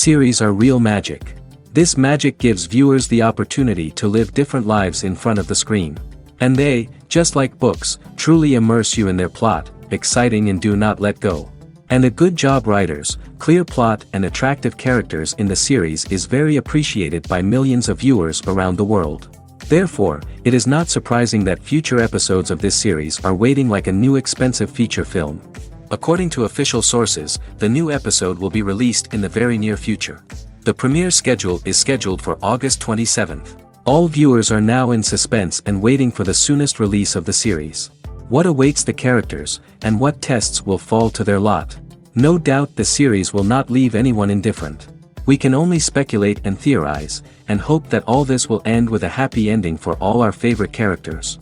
series are real magic. This magic gives viewers the opportunity to live different lives in front of the screen. And they, just like books, truly immerse you in their plot, exciting and do not let go. And a good job writers, clear plot and attractive characters in the series is very appreciated by millions of viewers around the world. Therefore, it is not surprising that future episodes of this series are waiting like a new expensive feature film. According to official sources, the new episode will be released in the very near future. The premiere schedule is scheduled for August 27th. All viewers are now in suspense and waiting for the soonest release of the series. What awaits the characters, and what tests will fall to their lot? No doubt the series will not leave anyone indifferent. We can only speculate and theorize, and hope that all this will end with a happy ending for all our favorite characters.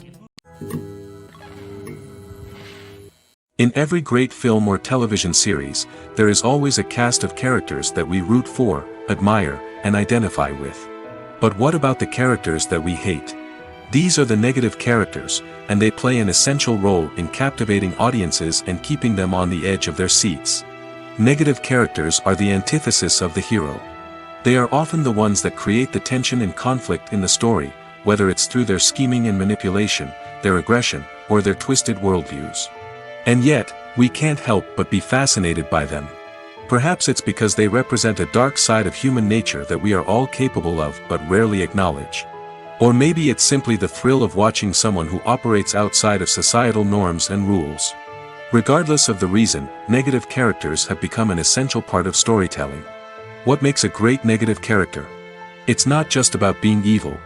In every great film or television series, there is always a cast of characters that we root for, admire, and identify with. But what about the characters that we hate? These are the negative characters, and they play an essential role in captivating audiences and keeping them on the edge of their seats. Negative characters are the antithesis of the hero. They are often the ones that create the tension and conflict in the story, whether it's through their scheming and manipulation, their aggression, or their twisted worldviews. And yet, we can't help but be fascinated by them. Perhaps it's because they represent a dark side of human nature that we are all capable of but rarely acknowledge. Or maybe it's simply the thrill of watching someone who operates outside of societal norms and rules. Regardless of the reason, negative characters have become an essential part of storytelling. What makes a great negative character? It's not just about being evil.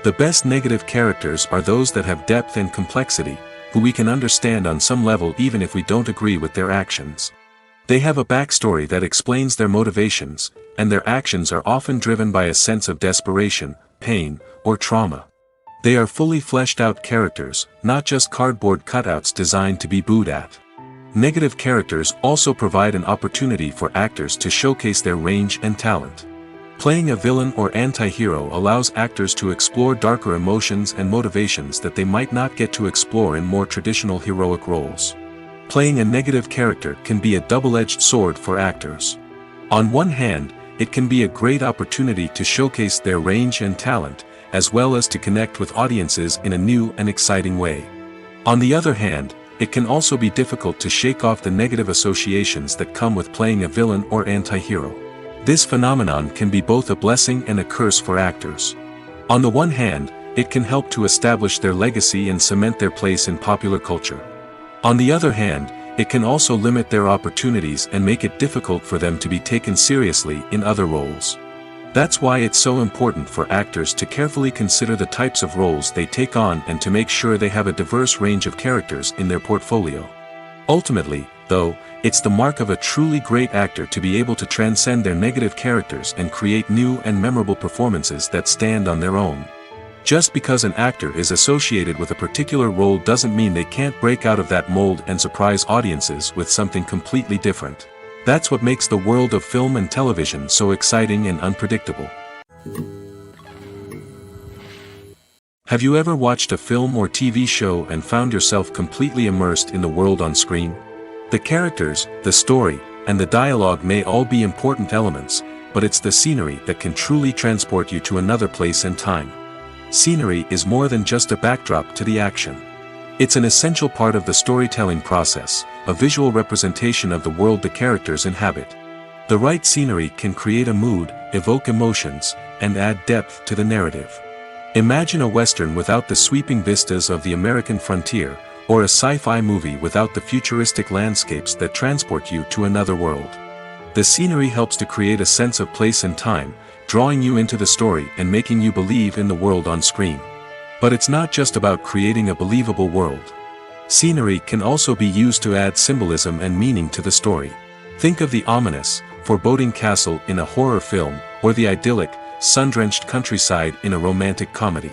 The best negative characters are those that have depth and complexity, who we can understand on some level even if we don't agree with their actions. They have a backstory that explains their motivations, and their actions are often driven by a sense of desperation, pain, or trauma. They are fully fleshed out characters, not just cardboard cutouts designed to be booed at. Negative characters also provide an opportunity for actors to showcase their range and talent. Playing a villain or anti-hero allows actors to explore darker emotions and motivations that they might not get to explore in more traditional heroic roles. Playing a negative character can be a double-edged sword for actors. On one hand, it can be a great opportunity to showcase their range and talent, as well as to connect with audiences in a new and exciting way. On the other hand, it can also be difficult to shake off the negative associations that come with playing a villain or anti-hero. This phenomenon can be both a blessing and a curse for actors. On the one hand, it can help to establish their legacy and cement their place in popular culture. On the other hand, it can also limit their opportunities and make it difficult for them to be taken seriously in other roles. That's why it's so important for actors to carefully consider the types of roles they take on and to make sure they have a diverse range of characters in their portfolio. Ultimately, though, it's the mark of a truly great actor to be able to transcend their negative characters and create new and memorable performances that stand on their own. Just because an actor is associated with a particular role doesn't mean they can't break out of that mold and surprise audiences with something completely different. That's what makes the world of film and television so exciting and unpredictable. Have you ever watched a film or TV show and found yourself completely immersed in the world on screen? The characters, the story, and the dialogue may all be important elements, but it's the scenery that can truly transport you to another place and time. Scenery is more than just a backdrop to the action. It's an essential part of the storytelling process, a visual representation of the world the characters inhabit. The right scenery can create a mood, evoke emotions, and add depth to the narrative. Imagine a Western without the sweeping vistas of the American frontier, or a sci-fi movie without the futuristic landscapes that transport you to another world. The scenery helps to create a sense of place and time, drawing you into the story and making you believe in the world on screen. But it's not just about creating a believable world. Scenery can also be used to add symbolism and meaning to the story. Think of the ominous, foreboding castle in a horror film, or the idyllic, sun-drenched countryside in a romantic comedy.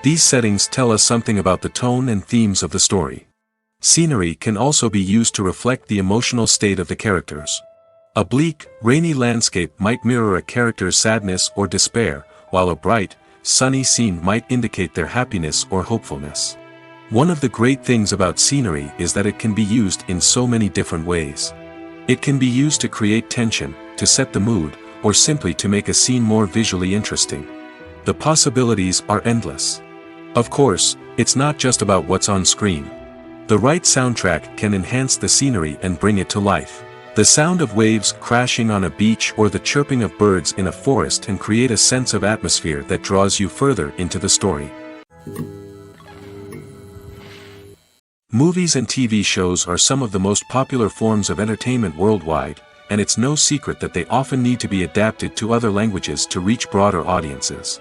These settings tell us something about the tone and themes of the story. Scenery can also be used to reflect the emotional state of the characters. A bleak, rainy landscape might mirror a character's sadness or despair, while a bright, sunny scene might indicate their happiness or hopefulness. One of the great things about scenery is that it can be used in so many different ways. It can be used to create tension, to set the mood, or simply to make a scene more visually interesting. The possibilities are endless. Of course, it's not just about what's on screen. The right soundtrack can enhance the scenery and bring it to life. The sound of waves crashing on a beach or the chirping of birds in a forest can create a sense of atmosphere that draws you further into the story. Movies and TV shows are some of the most popular forms of entertainment worldwide, and it's no secret that they often need to be adapted to other languages to reach broader audiences.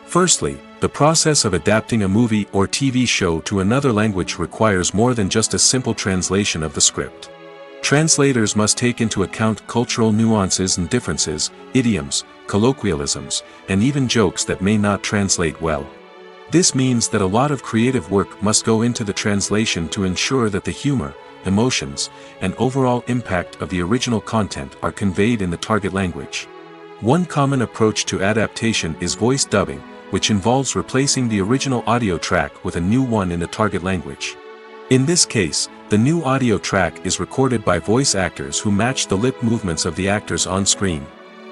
Firstly, the process of adapting a movie or TV show to another language requires more than just a simple translation of the script. Translators must take into account cultural nuances and differences, idioms, colloquialisms, and even jokes that may not translate well. This means that a lot of creative work must go into the translation to ensure that the humor, emotions, and overall impact of the original content are conveyed in the target language. One common approach to adaptation is voice dubbing, which involves replacing the original audio track with a new one in the target language. In this case, the new audio track is recorded by voice actors who match the lip movements of the actors on screen.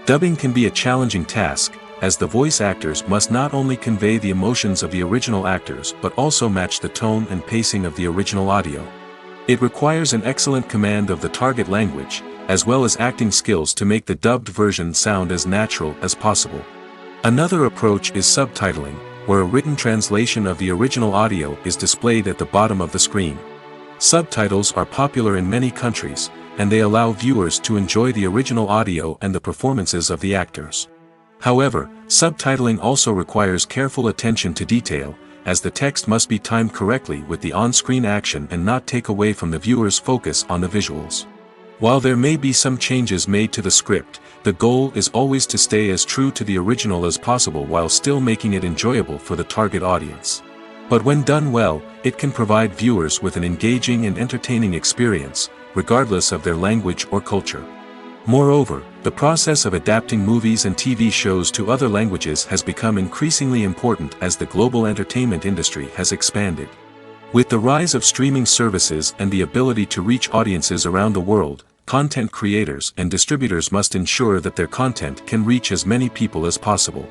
Dubbing can be a challenging task, as the voice actors must not only convey the emotions of the original actors but also match the tone and pacing of the original audio. It requires an excellent command of the target language, as well as acting skills to make the dubbed version sound as natural as possible. Another approach is subtitling, where a written translation of the original audio is displayed at the bottom of the screen. Subtitles are popular in many countries, and they allow viewers to enjoy the original audio and the performances of the actors. However, subtitling also requires careful attention to detail, as the text must be timed correctly with the on-screen action and not take away from the viewer's focus on the visuals. While there may be some changes made to the script, the goal is always to stay as true to the original as possible while still making it enjoyable for the target audience. But when done well, it can provide viewers with an engaging and entertaining experience, regardless of their language or culture. Moreover, the process of adapting movies and TV shows to other languages has become increasingly important as the global entertainment industry has expanded. With the rise of streaming services and the ability to reach audiences around the world, content creators and distributors must ensure that their content can reach as many people as possible.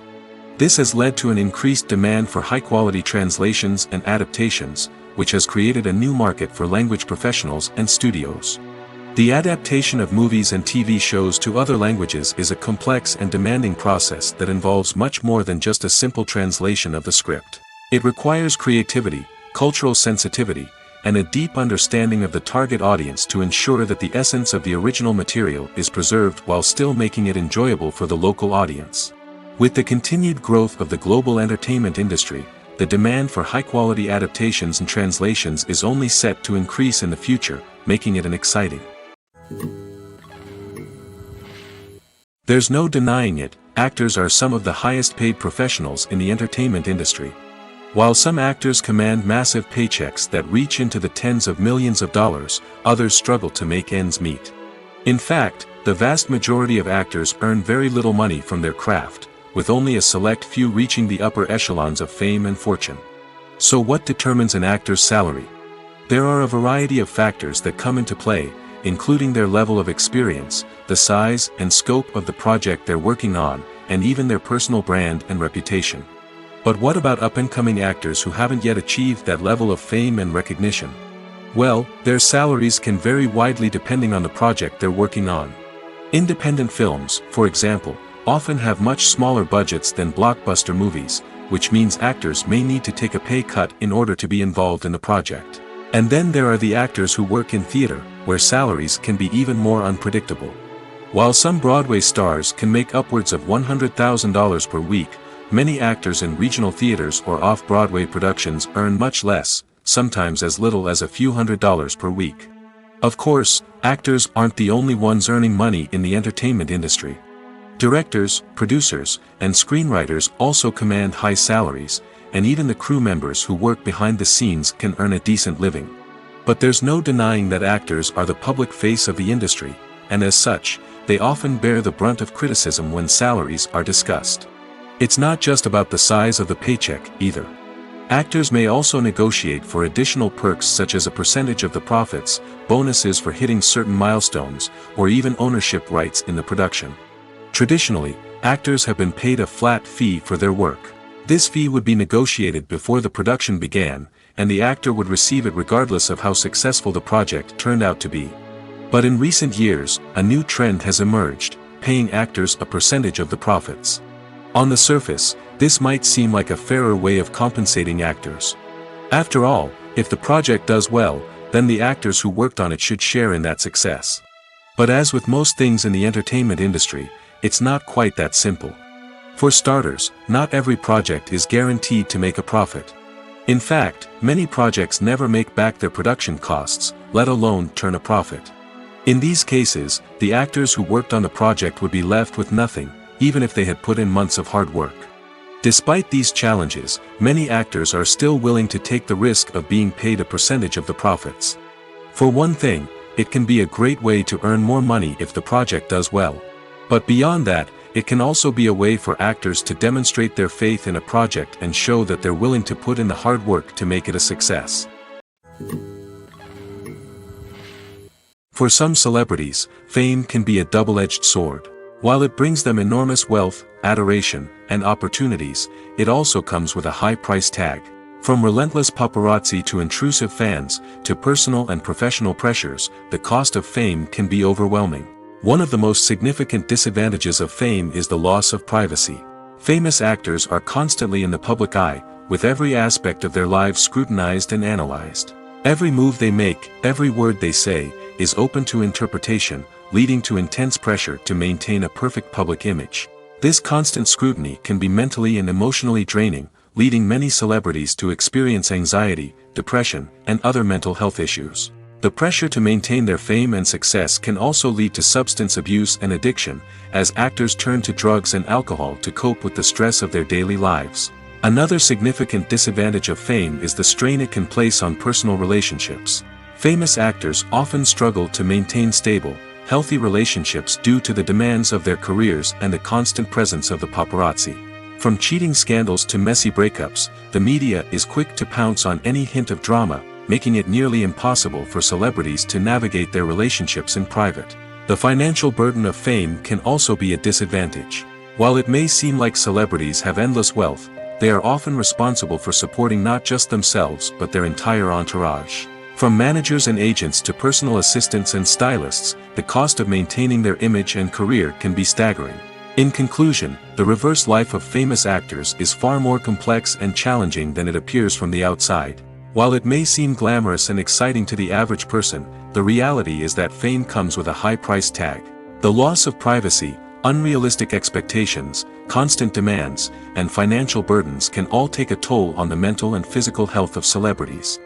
This has led to an increased demand for high-quality translations and adaptations, which has created a new market for language professionals and studios. The adaptation of movies and TV shows to other languages is a complex and demanding process that involves much more than just a simple translation of the script. It requires creativity, cultural sensitivity, and a deep understanding of the target audience to ensure that the essence of the original material is preserved while still making it enjoyable for the local audience. With the continued growth of the global entertainment industry, the demand for high-quality adaptations and translations is only set to increase in the future, making it an exciting. There's no denying it, actors are some of the highest-paid professionals in the entertainment industry. While some actors command massive paychecks that reach into the tens of millions of dollars, others struggle to make ends meet. In fact, the vast majority of actors earn very little money from their craft, with only a select few reaching the upper echelons of fame and fortune. So what determines an actor's salary? There are a variety of factors that come into play, including their level of experience, the size and scope of the project they're working on, and even their personal brand and reputation. But what about up-and-coming actors who haven't yet achieved that level of fame and recognition? Well, their salaries can vary widely depending on the project they're working on. Independent films, for example, often have much smaller budgets than blockbuster movies, which means actors may need to take a pay cut in order to be involved in the project. And then there are the actors who work in theater, where salaries can be even more unpredictable. While some Broadway stars can make upwards of $100,000 per week, many actors in regional theaters or off-Broadway productions earn much less, sometimes as little as a few $100s per week. Of course, actors aren't the only ones earning money in the entertainment industry. Directors, producers, and screenwriters also command high salaries, and even the crew members who work behind the scenes can earn a decent living. But there's no denying that actors are the public face of the industry, and as such, they often bear the brunt of criticism when salaries are discussed. It's not just about the size of the paycheck, either. Actors may also negotiate for additional perks such as a percentage of the profits, bonuses for hitting certain milestones, or even ownership rights in the production. Traditionally, actors have been paid a flat fee for their work. This fee would be negotiated before the production began, and the actor would receive it regardless of how successful the project turned out to be. But in recent years, a new trend has emerged, paying actors a percentage of the profits. On the surface, this might seem like a fairer way of compensating actors. After all, if the project does well, then the actors who worked on it should share in that success. But as with most things in the entertainment industry, it's not quite that simple. For starters, not every project is guaranteed to make a profit. In fact, many projects never make back their production costs, let alone turn a profit. In these cases, the actors who worked on the project would be left with nothing, even if they had put in months of hard work. Despite these challenges, many actors are still willing to take the risk of being paid a percentage of the profits. For one thing, it can be a great way to earn more money if the project does well. But beyond that, it can also be a way for actors to demonstrate their faith in a project and show that they're willing to put in the hard work to make it a success. For some celebrities, fame can be a double-edged sword. While it brings them enormous wealth, adoration, and opportunities, it also comes with a high price tag. From relentless paparazzi to intrusive fans, to personal and professional pressures, the cost of fame can be overwhelming. One of the most significant disadvantages of fame is the loss of privacy. Famous actors are constantly in the public eye, with every aspect of their lives scrutinized and analyzed. Every move they make, every word they say, is open to interpretation, leading to intense pressure to maintain a perfect public image. This constant scrutiny can be mentally and emotionally draining, leading many celebrities to experience anxiety, depression, and other mental health issues. The pressure to maintain their fame and success can also lead to substance abuse and addiction, as actors turn to drugs and alcohol to cope with the stress of their daily lives. Another significant disadvantage of fame is the strain it can place on personal relationships. Famous actors often struggle to maintain stable, healthy relationships due to the demands of their careers and the constant presence of the paparazzi. From cheating scandals to messy breakups, the media is quick to pounce on any hint of drama, making it nearly impossible for celebrities to navigate their relationships in private. The financial burden of fame can also be a disadvantage. While it may seem like celebrities have endless wealth, they are often responsible for supporting not just themselves but their entire entourage. From managers and agents to personal assistants and stylists, the cost of maintaining their image and career can be staggering. In conclusion, the reverse life of famous actors is far more complex and challenging than it appears from the outside. While it may seem glamorous and exciting to the average person, the reality is that fame comes with a high price tag. The loss of privacy, unrealistic expectations, constant demands, and financial burdens can all take a toll on the mental and physical health of celebrities.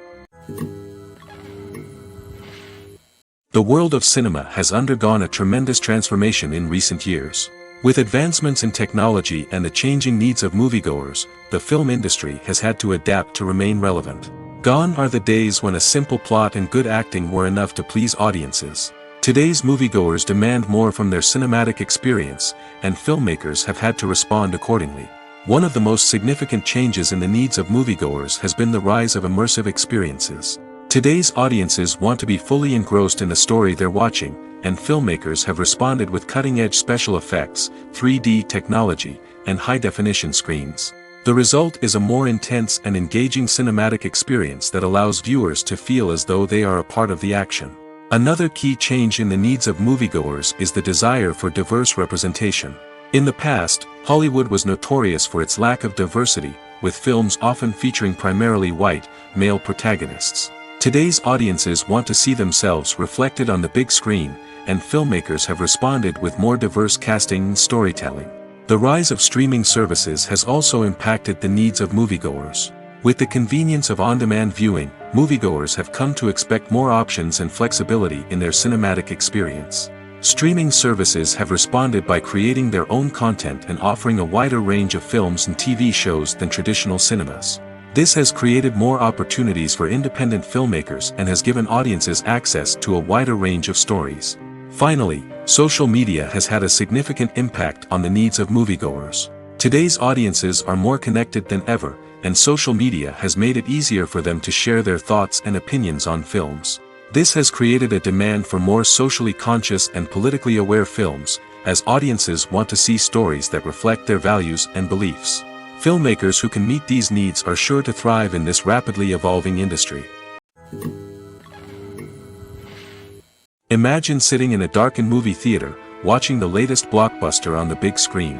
The world of cinema has undergone a tremendous transformation in recent years. With advancements in technology and the changing needs of moviegoers, the film industry has had to adapt to remain relevant. Gone are the days when a simple plot and good acting were enough to please audiences. Today's moviegoers demand more from their cinematic experience, and filmmakers have had to respond accordingly. One of the most significant changes in the needs of moviegoers has been the rise of immersive experiences. Today's audiences want to be fully engrossed in the story they're watching, and filmmakers have responded with cutting-edge special effects, 3D technology, and high-definition screens. The result is a more intense and engaging cinematic experience that allows viewers to feel as though they are a part of the action. Another key change in the needs of moviegoers is the desire for diverse representation. In the past, Hollywood was notorious for its lack of diversity, with films often featuring primarily white, male protagonists. Today's audiences want to see themselves reflected on the big screen, and filmmakers have responded with more diverse casting and storytelling. The rise of streaming services has also impacted the needs of moviegoers. With the convenience of on-demand viewing, moviegoers have come to expect more options and flexibility in their cinematic experience. Streaming services have responded by creating their own content and offering a wider range of films and TV shows than traditional cinemas. This has created more opportunities for independent filmmakers and has given audiences access to a wider range of stories. Finally, social media has had a significant impact on the needs of moviegoers. Today's audiences are more connected than ever, and social media has made it easier for them to share their thoughts and opinions on films. This has created a demand for more socially conscious and politically aware films, as audiences want to see stories that reflect their values and beliefs. Filmmakers who can meet these needs are sure to thrive in this rapidly evolving industry. Imagine sitting in a darkened movie theater, watching the latest blockbuster on the big screen.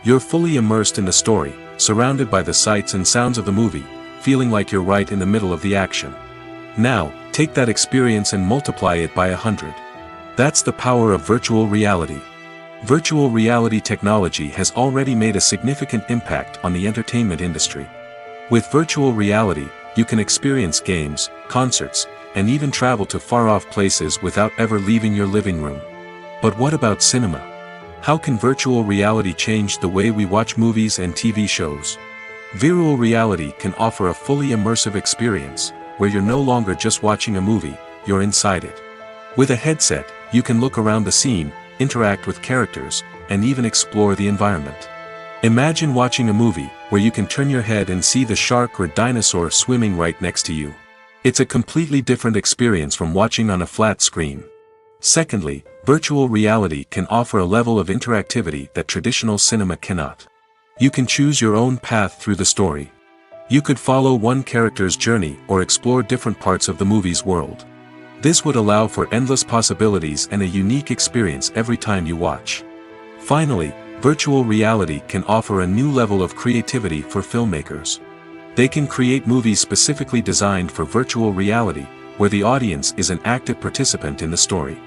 You're fully immersed in the story, surrounded by the sights and sounds of the movie, feeling like you're right in the middle of the action. Now, take that experience and multiply it by 100. That's the power of virtual reality. Virtual reality technology has already made a significant impact on the entertainment industry. With virtual reality, you can experience games, concerts, and even travel to far-off places without ever leaving your living room. But what about cinema? How can virtual reality change the way we watch movies and TV shows? Virtual reality can offer a fully immersive experience, where you're no longer just watching a movie, you're inside it. With a headset, you can look around the scene, interact with characters, and even explore the environment. Imagine watching a movie where you can turn your head and see the shark or dinosaur swimming right next to you. It's a completely different experience from watching on a flat screen. Secondly, virtual reality can offer a level of interactivity that traditional cinema cannot. You can choose your own path through the story. You could follow one character's journey or explore different parts of the movie's world. This would allow for endless possibilities and a unique experience every time you watch. Finally, virtual reality can offer a new level of creativity for filmmakers. They can create movies specifically designed for virtual reality, where the audience is an active participant in the story.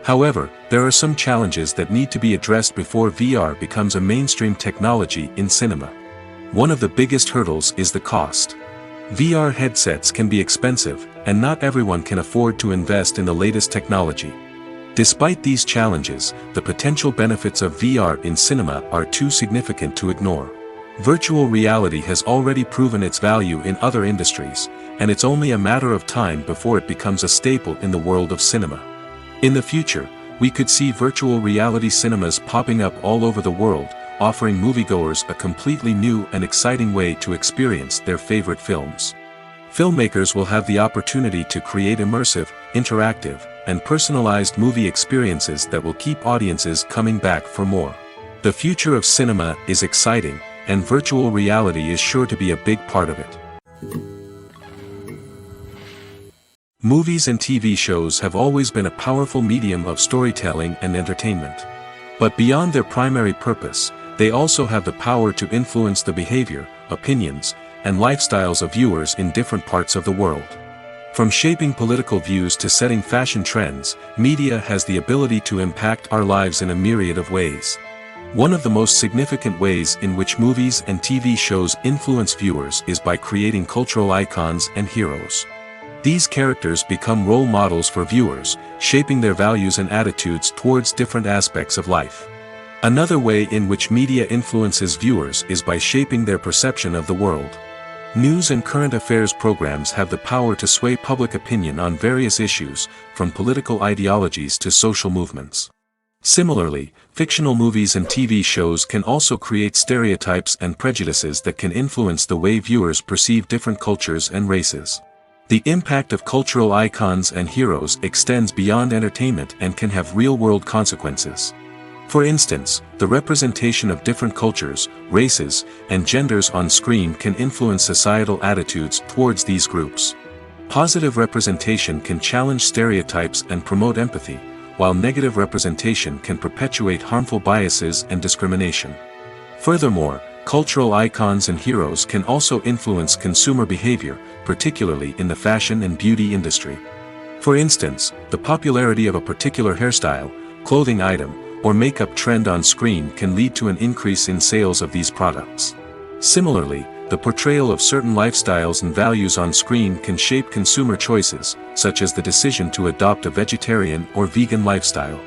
However, there are some challenges that need to be addressed before VR becomes a mainstream technology in cinema. One of the biggest hurdles is the cost. VR headsets can be expensive, and not everyone can afford to invest in the latest technology. Despite these challenges, the potential benefits of VR in cinema are too significant to ignore. Virtual reality has already proven its value in other industries, and it's only a matter of time before it becomes a staple in the world of cinema. In the future, we could see virtual reality cinemas popping up all over the world, offering moviegoers a completely new and exciting way to experience their favorite films. Filmmakers will have the opportunity to create immersive, interactive, and personalized movie experiences that will keep audiences coming back for more. The future of cinema is exciting, and virtual reality is sure to be a big part of it. Movies and TV shows have always been a powerful medium of storytelling and entertainment. But beyond their primary purpose, they also have the power to influence the behavior, opinions, and lifestyles of viewers in different parts of the world. From shaping political views to setting fashion trends, media has the ability to impact our lives in a myriad of ways. One of the most significant ways in which movies and TV shows influence viewers is by creating cultural icons and heroes. These characters become role models for viewers, shaping their values and attitudes towards different aspects of life. Another way in which media influences viewers is by shaping their perception of the world. News and current affairs programs have the power to sway public opinion on various issues, from political ideologies to social movements. Similarly, fictional movies and TV shows can also create stereotypes and prejudices that can influence the way viewers perceive different cultures and races. The impact of cultural icons and heroes extends beyond entertainment and can have real-world consequences. For instance, the representation of different cultures, races, and genders on screen can influence societal attitudes towards these groups. Positive representation can challenge stereotypes and promote empathy, while negative representation can perpetuate harmful biases and discrimination. Furthermore, cultural icons and heroes can also influence consumer behavior, particularly in the fashion and beauty industry. For instance, the popularity of a particular hairstyle, clothing item, or makeup trend on screen can lead to an increase in sales of these products. Similarly, the portrayal of certain lifestyles and values on screen can shape consumer choices, such as the decision to adopt a vegetarian or vegan lifestyle.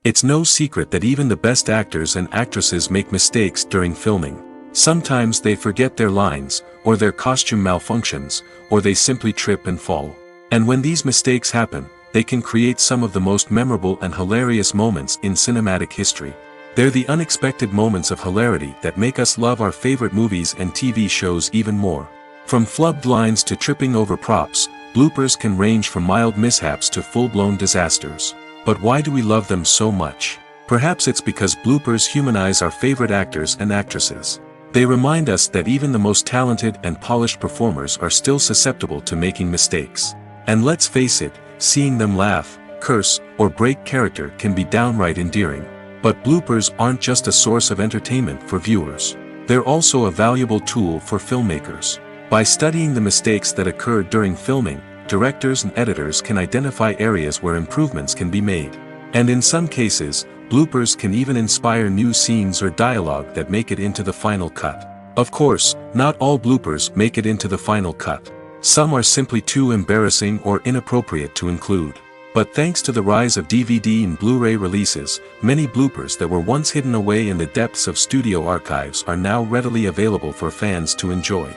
It's no secret that even the best actors and actresses make mistakes during filming. Sometimes they forget their lines, or their costume malfunctions, or they simply trip and fall. And when these mistakes happen, they can create some of the most memorable and hilarious moments in cinematic history. They're the unexpected moments of hilarity that make us love our favorite movies and TV shows even more. From flubbed lines to tripping over props, bloopers can range from mild mishaps to full-blown disasters. But why do we love them so much? Perhaps it's because bloopers humanize our favorite actors and actresses. They remind us that even the most talented and polished performers are still susceptible to making mistakes. And let's face it, seeing them laugh, curse, or break character can be downright endearing. But bloopers aren't just a source of entertainment for viewers. They're also a valuable tool for filmmakers. By studying the mistakes that occurred during filming, directors and editors can identify areas where improvements can be made. And in some cases, bloopers can even inspire new scenes or dialogue that make it into the final cut. Of course, not all bloopers make it into the final cut. Some are simply too embarrassing or inappropriate to include. But thanks to the rise of DVD and Blu-ray releases, many bloopers that were once hidden away in the depths of studio archives are now readily available for fans to enjoy.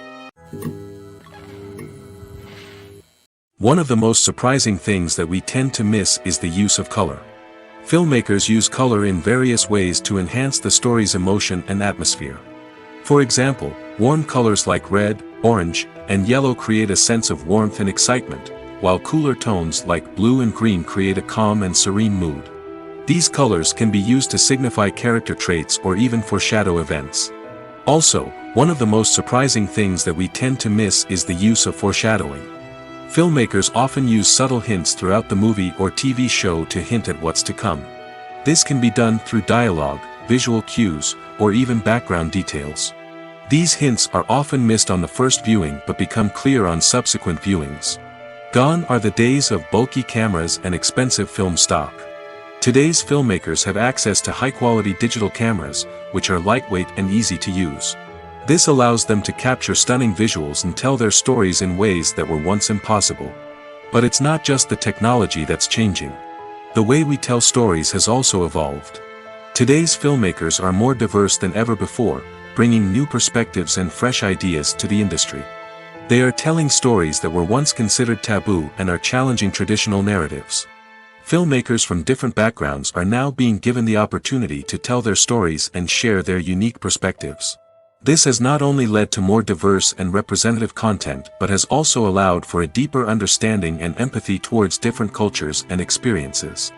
One of the most surprising things that we tend to miss is the use of color. Filmmakers use color in various ways to enhance the story's emotion and atmosphere. For example, warm colors like red, orange, and yellow create a sense of warmth and excitement, while cooler tones like blue and green create a calm and serene mood. These colors can be used to signify character traits or even foreshadow events. Also, one of the most surprising things that we tend to miss is the use of foreshadowing. Filmmakers often use subtle hints throughout the movie or TV show to hint at what's to come. This can be done through dialogue, visual cues, or even background details. These hints are often missed on the first viewing but become clear on subsequent viewings. Gone are the days of bulky cameras and expensive film stock. Today's filmmakers have access to high-quality digital cameras, which are lightweight and easy to use. This allows them to capture stunning visuals and tell their stories in ways that were once impossible. But it's not just the technology that's changing. The way we tell stories has also evolved. Today's filmmakers are more diverse than ever before, bringing new perspectives and fresh ideas to the industry. They are telling stories that were once considered taboo and are challenging traditional narratives. Filmmakers from different backgrounds are now being given the opportunity to tell their stories and share their unique perspectives. This has not only led to more diverse and representative content but has also allowed for a deeper understanding and empathy towards different cultures and experiences.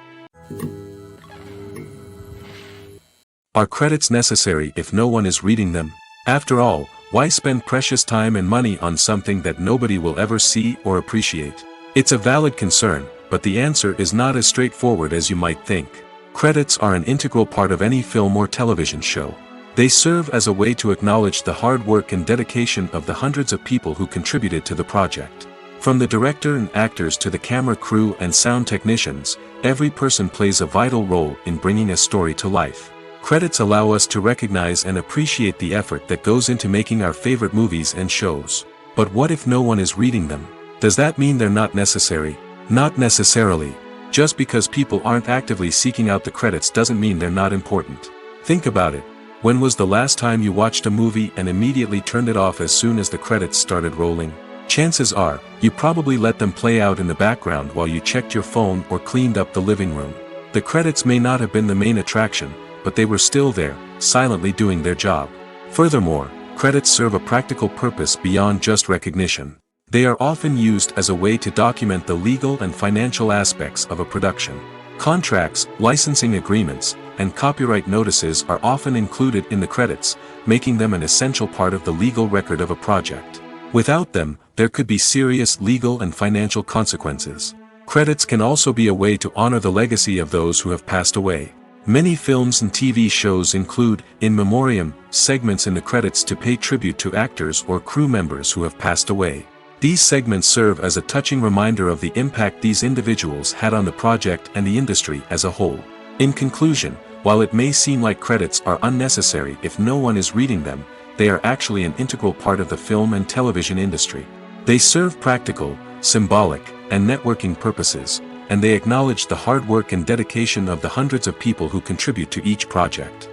Are credits necessary if no one is reading them? After all, why spend precious time and money on something that nobody will ever see or appreciate? It's a valid concern, but the answer is not as straightforward as you might think. Credits are an integral part of any film or television show. They serve as a way to acknowledge the hard work and dedication of the hundreds of people who contributed to the project. From the director and actors to the camera crew and sound technicians, every person plays a vital role in bringing a story to life. Credits allow us to recognize and appreciate the effort that goes into making our favorite movies and shows. But what if no one is reading them? Does that mean they're not necessary? Not necessarily. Just because people aren't actively seeking out the credits doesn't mean they're not important. Think about it. When was the last time you watched a movie and immediately turned it off as soon as the credits started rolling? Chances are, you probably let them play out in the background while you checked your phone or cleaned up the living room. The credits may not have been the main attraction, but they were still there, silently doing their job. Furthermore, credits serve a practical purpose beyond just recognition. They are often used as a way to document the legal and financial aspects of a production. Contracts, licensing agreements, and copyright notices are often included in the credits, making them an essential part of the legal record of a project. Without them, there could be serious legal and financial consequences. Credits can also be a way to honor the legacy of those who have passed away. Many films and TV shows include, in memoriam, segments in the credits to pay tribute to actors or crew members who have passed away. These segments serve as a touching reminder of the impact these individuals had on the project and the industry as a whole. In conclusion, while it may seem like credits are unnecessary if no one is reading them, they are actually an integral part of the film and television industry. They serve practical, symbolic, and networking purposes, and they acknowledge the hard work and dedication of the hundreds of people who contribute to each project.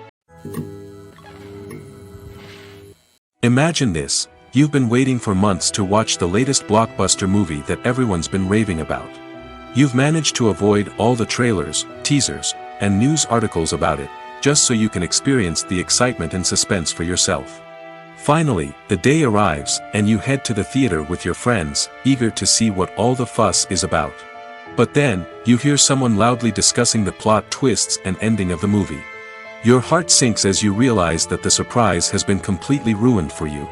Imagine this. You've been waiting for months to watch the latest blockbuster movie that everyone's been raving about. You've managed to avoid all the trailers, teasers, and news articles about it, just so you can experience the excitement and suspense for yourself. Finally, the day arrives, and you head to the theater with your friends, eager to see what all the fuss is about. But then, you hear someone loudly discussing the plot twists and ending of the movie. Your heart sinks as you realize that the surprise has been completely ruined for you.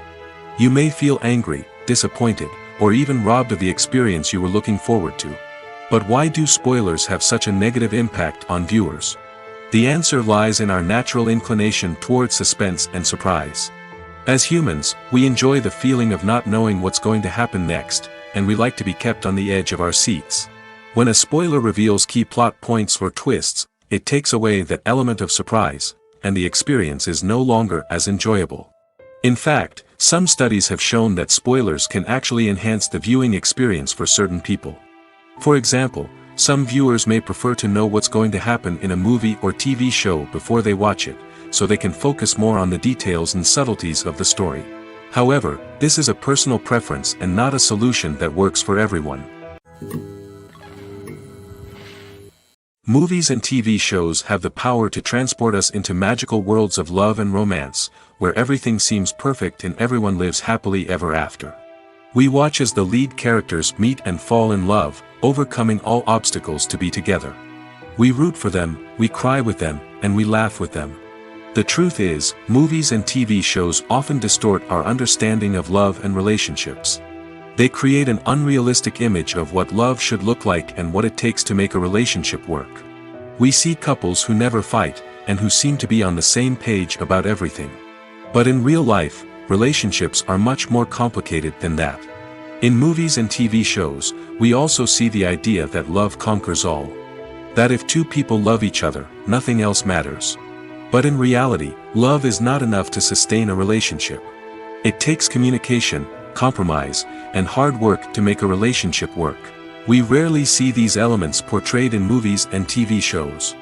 You may feel angry, disappointed, or even robbed of the experience you were looking forward to. But why do spoilers have such a negative impact on viewers? The answer lies in our natural inclination towards suspense and surprise. As humans, we enjoy the feeling of not knowing what's going to happen next, and we like to be kept on the edge of our seats. When a spoiler reveals key plot points or twists, it takes away that element of surprise, and the experience is no longer as enjoyable. In fact, some studies have shown that spoilers can actually enhance the viewing experience for certain people. For example, some viewers may prefer to know what's going to happen in a movie or TV show before they watch it, so they can focus more on the details and subtleties of the story. However, this is a personal preference and not a solution that works for everyone. Movies and TV shows have the power to transport us into magical worlds of love and romance, where everything seems perfect and everyone lives happily ever after. We watch as the lead characters meet and fall in love, overcoming all obstacles to be together. We root for them, we cry with them, and we laugh with them. The truth is, movies and TV shows often distort our understanding of love and relationships. They create an unrealistic image of what love should look like and what it takes to make a relationship work. We see couples who never fight, and who seem to be on the same page about everything. But in real life, relationships are much more complicated than that. In movies and TV shows, we also see the idea that love conquers all. That if two people love each other, nothing else matters. But in reality, love is not enough to sustain a relationship. It takes communication, compromise, and hard work to make a relationship work. We rarely see these elements portrayed in movies and TV shows.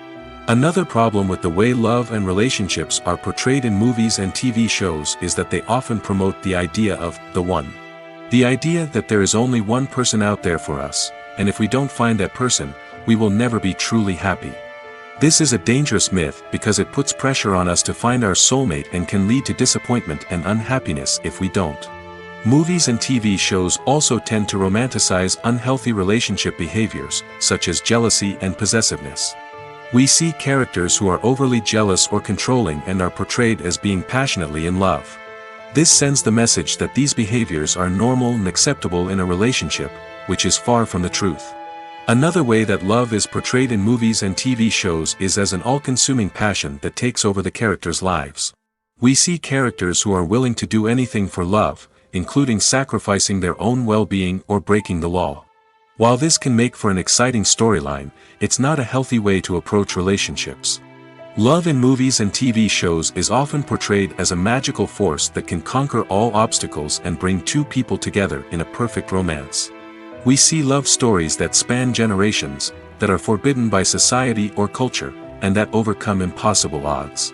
Another problem with the way love and relationships are portrayed in movies and TV shows is that they often promote the idea of the one. The idea that there is only one person out there for us, and if we don't find that person, we will never be truly happy. This is a dangerous myth because it puts pressure on us to find our soulmate and can lead to disappointment and unhappiness if we don't. Movies and TV shows also tend to romanticize unhealthy relationship behaviors, such as jealousy and possessiveness. We see characters who are overly jealous or controlling and are portrayed as being passionately in love. This sends the message that these behaviors are normal and acceptable in a relationship, which is far from the truth. Another way that love is portrayed in movies and TV shows is as an all-consuming passion that takes over the characters' lives. We see characters who are willing to do anything for love, including sacrificing their own well-being or breaking the law. While this can make for an exciting storyline, it's not a healthy way to approach relationships. Love in movies and TV shows is often portrayed as a magical force that can conquer all obstacles and bring two people together in a perfect romance. We see love stories that span generations, that are forbidden by society or culture, and that overcome impossible odds.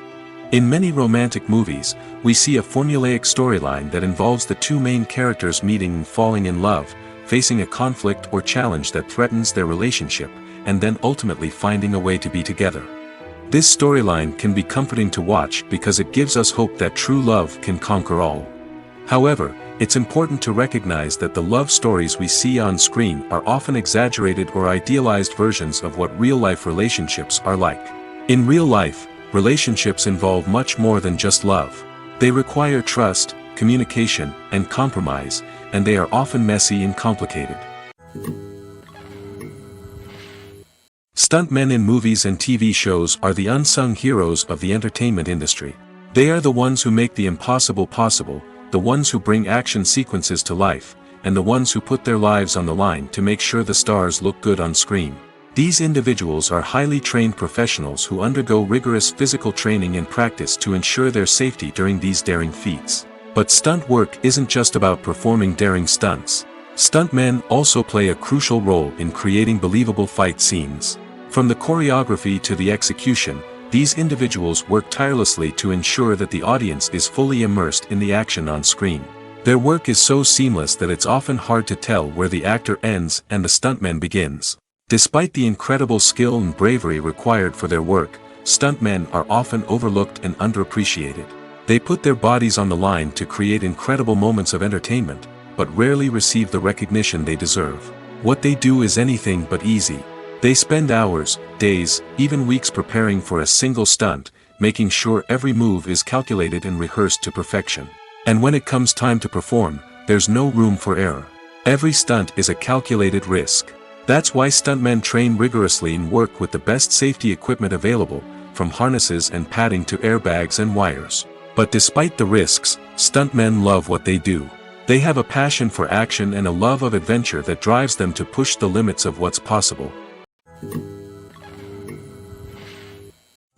In many romantic movies, we see a formulaic storyline that involves the two main characters meeting and falling in love, facing a conflict or challenge that threatens their relationship, and then ultimately finding a way to be together. This storyline can be comforting to watch because it gives us hope that true love can conquer all. However, it's important to recognize that the love stories we see on screen are often exaggerated or idealized versions of what real-life relationships are like. In real life, relationships involve much more than just love. They require trust, communication, and compromise, and they are often messy and complicated. Stuntmen in movies and TV shows are the unsung heroes of the entertainment industry. They are the ones who make the impossible possible, the ones who bring action sequences to life, and the ones who put their lives on the line to make sure the stars look good on screen. These individuals are highly trained professionals who undergo rigorous physical training and practice to ensure their safety during these daring feats. But stunt work isn't just about performing daring stunts. Stuntmen also play a crucial role in creating believable fight scenes. From the choreography to the execution, these individuals work tirelessly to ensure that the audience is fully immersed in the action on screen. Their work is so seamless that it's often hard to tell where the actor ends and the stuntman begins. Despite the incredible skill and bravery required for their work, stuntmen are often overlooked and underappreciated. They put their bodies on the line to create incredible moments of entertainment, but rarely receive the recognition they deserve. What they do is anything but easy. They spend hours, days, even weeks preparing for a single stunt, making sure every move is calculated and rehearsed to perfection. And when it comes time to perform, there's no room for error. Every stunt is a calculated risk. That's why stuntmen train rigorously and work with the best safety equipment available, from harnesses and padding to airbags and wires. But despite the risks, stuntmen love what they do. They have a passion for action and a love of adventure that drives them to push the limits of what's possible.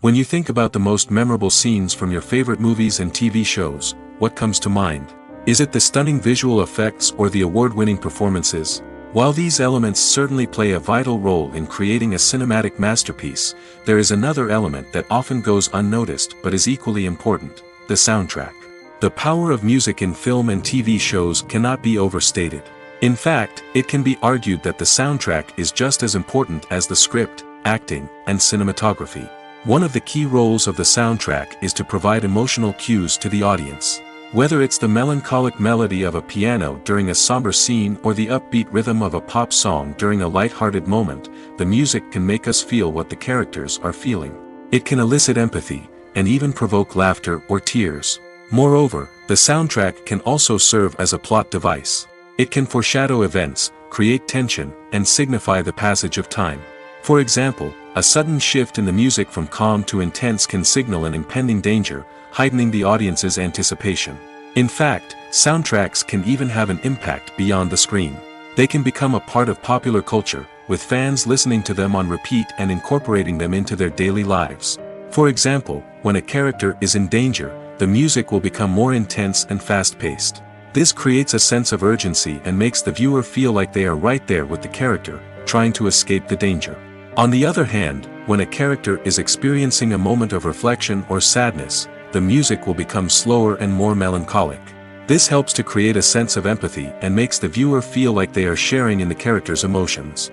When you think about the most memorable scenes from your favorite movies and TV shows, what comes to mind? Is it the stunning visual effects or the award-winning performances? While these elements certainly play a vital role in creating a cinematic masterpiece, there is another element that often goes unnoticed but is equally important: the soundtrack. The power of music in film and TV shows cannot be overstated. In fact, it can be argued that the soundtrack is just as important as the script, acting, and cinematography. One of the key roles of the soundtrack is to provide emotional cues to the audience. Whether it's the melancholic melody of a piano during a somber scene or the upbeat rhythm of a pop song during a light-hearted moment, the music can make us feel what the characters are feeling. It can elicit empathy, and even provoke laughter or tears. Moreover, the soundtrack can also serve as a plot device. It can foreshadow events, create tension, and signify the passage of time. For example, a sudden shift in the music from calm to intense can signal an impending danger, heightening the audience's anticipation. In fact, soundtracks can even have an impact beyond the screen. They can become a part of popular culture, with fans listening to them on repeat and incorporating them into their daily lives. For example, when a character is in danger, the music will become more intense and fast-paced. This creates a sense of urgency and makes the viewer feel like they are right there with the character, trying to escape the danger. On the other hand, when a character is experiencing a moment of reflection or sadness, the music will become slower and more melancholic. This helps to create a sense of empathy and makes the viewer feel like they are sharing in the character's emotions.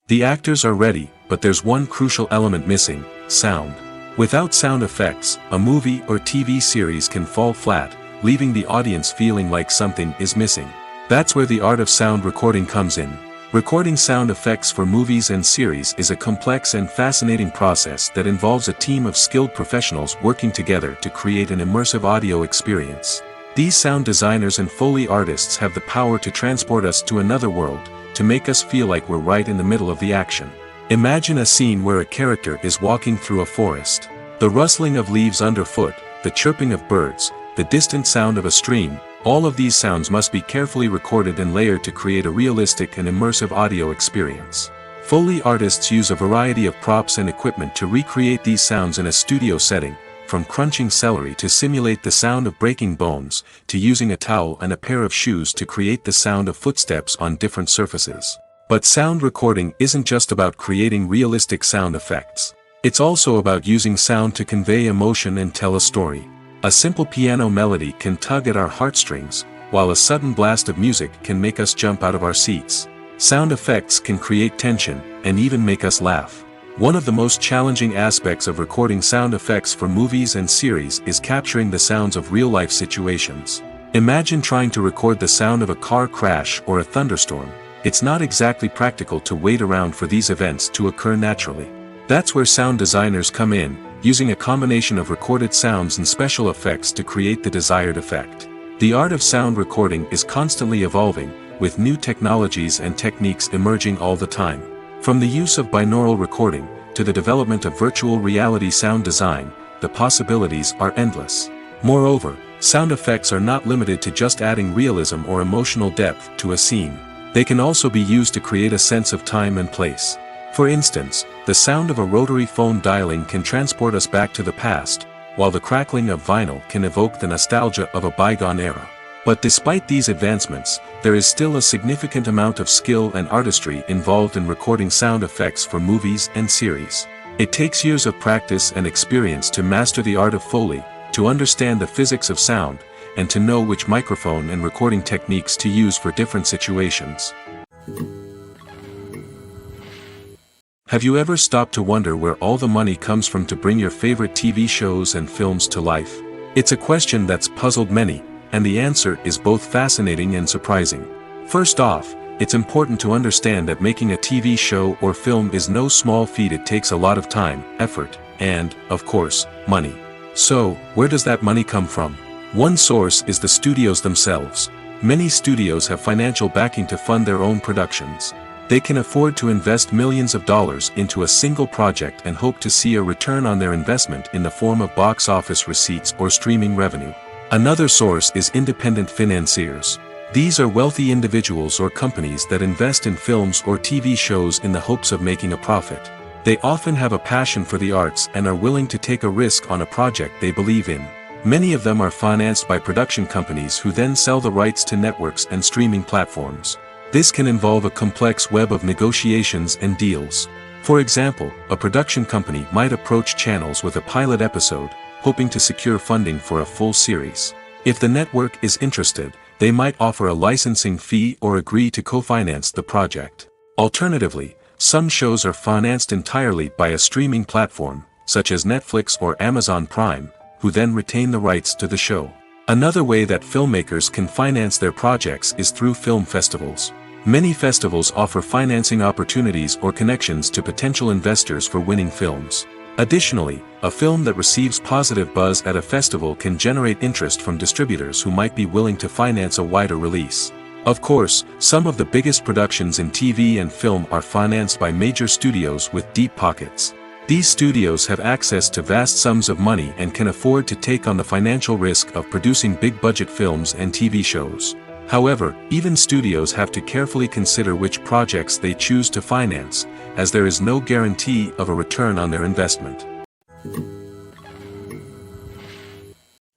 The actors are ready, but there's one crucial element missing: sound. Without sound effects, a movie or TV series can fall flat, leaving the audience feeling like something is missing. That's where the art of sound recording comes in. Recording sound effects for movies and series is a complex and fascinating process that involves a team of skilled professionals working together to create an immersive audio experience. These sound designers and Foley artists have the power to transport us to another world, to make us feel like we're right in the middle of the action. Imagine a scene where a character is walking through a forest. The rustling of leaves underfoot, the chirping of birds, the distant sound of a stream, all of these sounds must be carefully recorded and layered to create a realistic and immersive audio experience. Foley artists use a variety of props and equipment to recreate these sounds in a studio setting, from crunching celery to simulate the sound of breaking bones, to using a towel and a pair of shoes to create the sound of footsteps on different surfaces. But sound recording isn't just about creating realistic sound effects. It's also about using sound to convey emotion and tell a story. A simple piano melody can tug at our heartstrings, while a sudden blast of music can make us jump out of our seats. Sound effects can create tension, and even make us laugh. One of the most challenging aspects of recording sound effects for movies and series is capturing the sounds of real-life situations. Imagine trying to record the sound of a car crash or a thunderstorm. It's not exactly practical to wait around for these events to occur naturally. That's where sound designers come in, using a combination of recorded sounds and special effects to create the desired effect. The art of sound recording is constantly evolving, with new technologies and techniques emerging all the time. From the use of binaural recording, to the development of virtual reality sound design, the possibilities are endless. Moreover, sound effects are not limited to just adding realism or emotional depth to a scene. They can also be used to create a sense of time and place. For instance, the sound of a rotary phone dialing can transport us back to the past, while the crackling of vinyl can evoke the nostalgia of a bygone era. But despite these advancements, there is still a significant amount of skill and artistry involved in recording sound effects for movies and series. It takes years of practice and experience to master the art of Foley, to understand the physics of sound, and to know which microphone and recording techniques to use for different situations. Have you ever stopped to wonder where all the money comes from to bring your favorite TV shows and films to life? It's a question that's puzzled many, and the answer is both fascinating and surprising. First off, it's important to understand that making a TV show or film is no small feat. It takes a lot of time, effort, and, of course, money. So, where does that money come from? One source is the studios themselves. Many studios have financial backing to fund their own productions. They can afford to invest millions of dollars into a single project and hope to see a return on their investment in the form of box office receipts or streaming revenue. Another source is independent financiers. These are wealthy individuals or companies that invest in films or TV shows in the hopes of making a profit. They often have a passion for the arts and are willing to take a risk on a project they believe in. Many of them are financed by production companies who then sell the rights to networks and streaming platforms. This can involve a complex web of negotiations and deals. For example, a production company might approach channels with a pilot episode, hoping to secure funding for a full series. If the network is interested, they might offer a licensing fee or agree to co-finance the project. Alternatively, some shows are financed entirely by a streaming platform, such as Netflix or Amazon Prime, who then retain the rights to the show. Another way that filmmakers can finance their projects is through film festivals. Many festivals offer financing opportunities or connections to potential investors for winning films. Additionally, a film that receives positive buzz at a festival can generate interest from distributors who might be willing to finance a wider release. Of course, some of the biggest productions in TV and film are financed by major studios with deep pockets. These studios have access to vast sums of money and can afford to take on the financial risk of producing big-budget films and TV shows. However, even studios have to carefully consider which projects they choose to finance, as there is no guarantee of a return on their investment.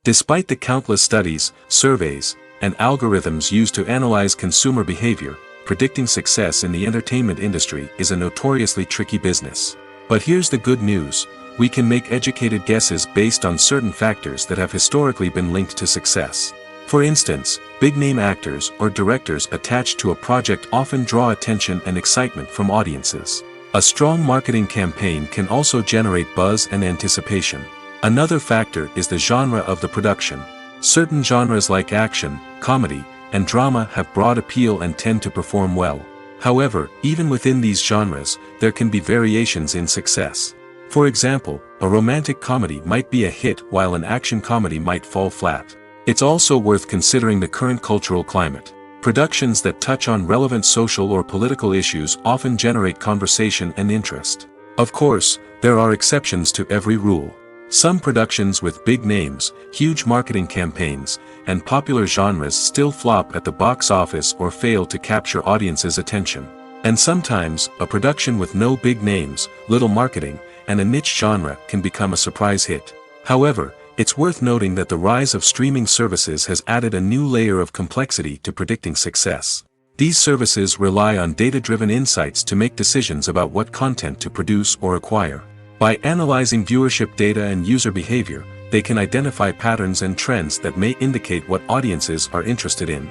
Despite the countless studies, surveys, and algorithms used to analyze consumer behavior, predicting success in the entertainment industry is a notoriously tricky business. But here's the good news: we can make educated guesses based on certain factors that have historically been linked to success. For instance, big-name actors or directors attached to a project often draw attention and excitement from audiences. A strong marketing campaign can also generate buzz and anticipation. Another factor is the genre of the production. Certain genres like action, comedy, and drama have broad appeal and tend to perform well. However, even within these genres, there can be variations in success. For example, a romantic comedy might be a hit while an action comedy might fall flat. It's also worth considering the current cultural climate. Productions that touch on relevant social or political issues often generate conversation and interest. Of course, there are exceptions to every rule. Some productions with big names, huge marketing campaigns, and popular genres still flop at the box office or fail to capture audiences' attention. And sometimes, a production with no big names, little marketing, and a niche genre can become a surprise hit. However, it's worth noting that the rise of streaming services has added a new layer of complexity to predicting success. These services rely on data-driven insights to make decisions about what content to produce or acquire. By analyzing viewership data and user behavior, they can identify patterns and trends that may indicate what audiences are interested in.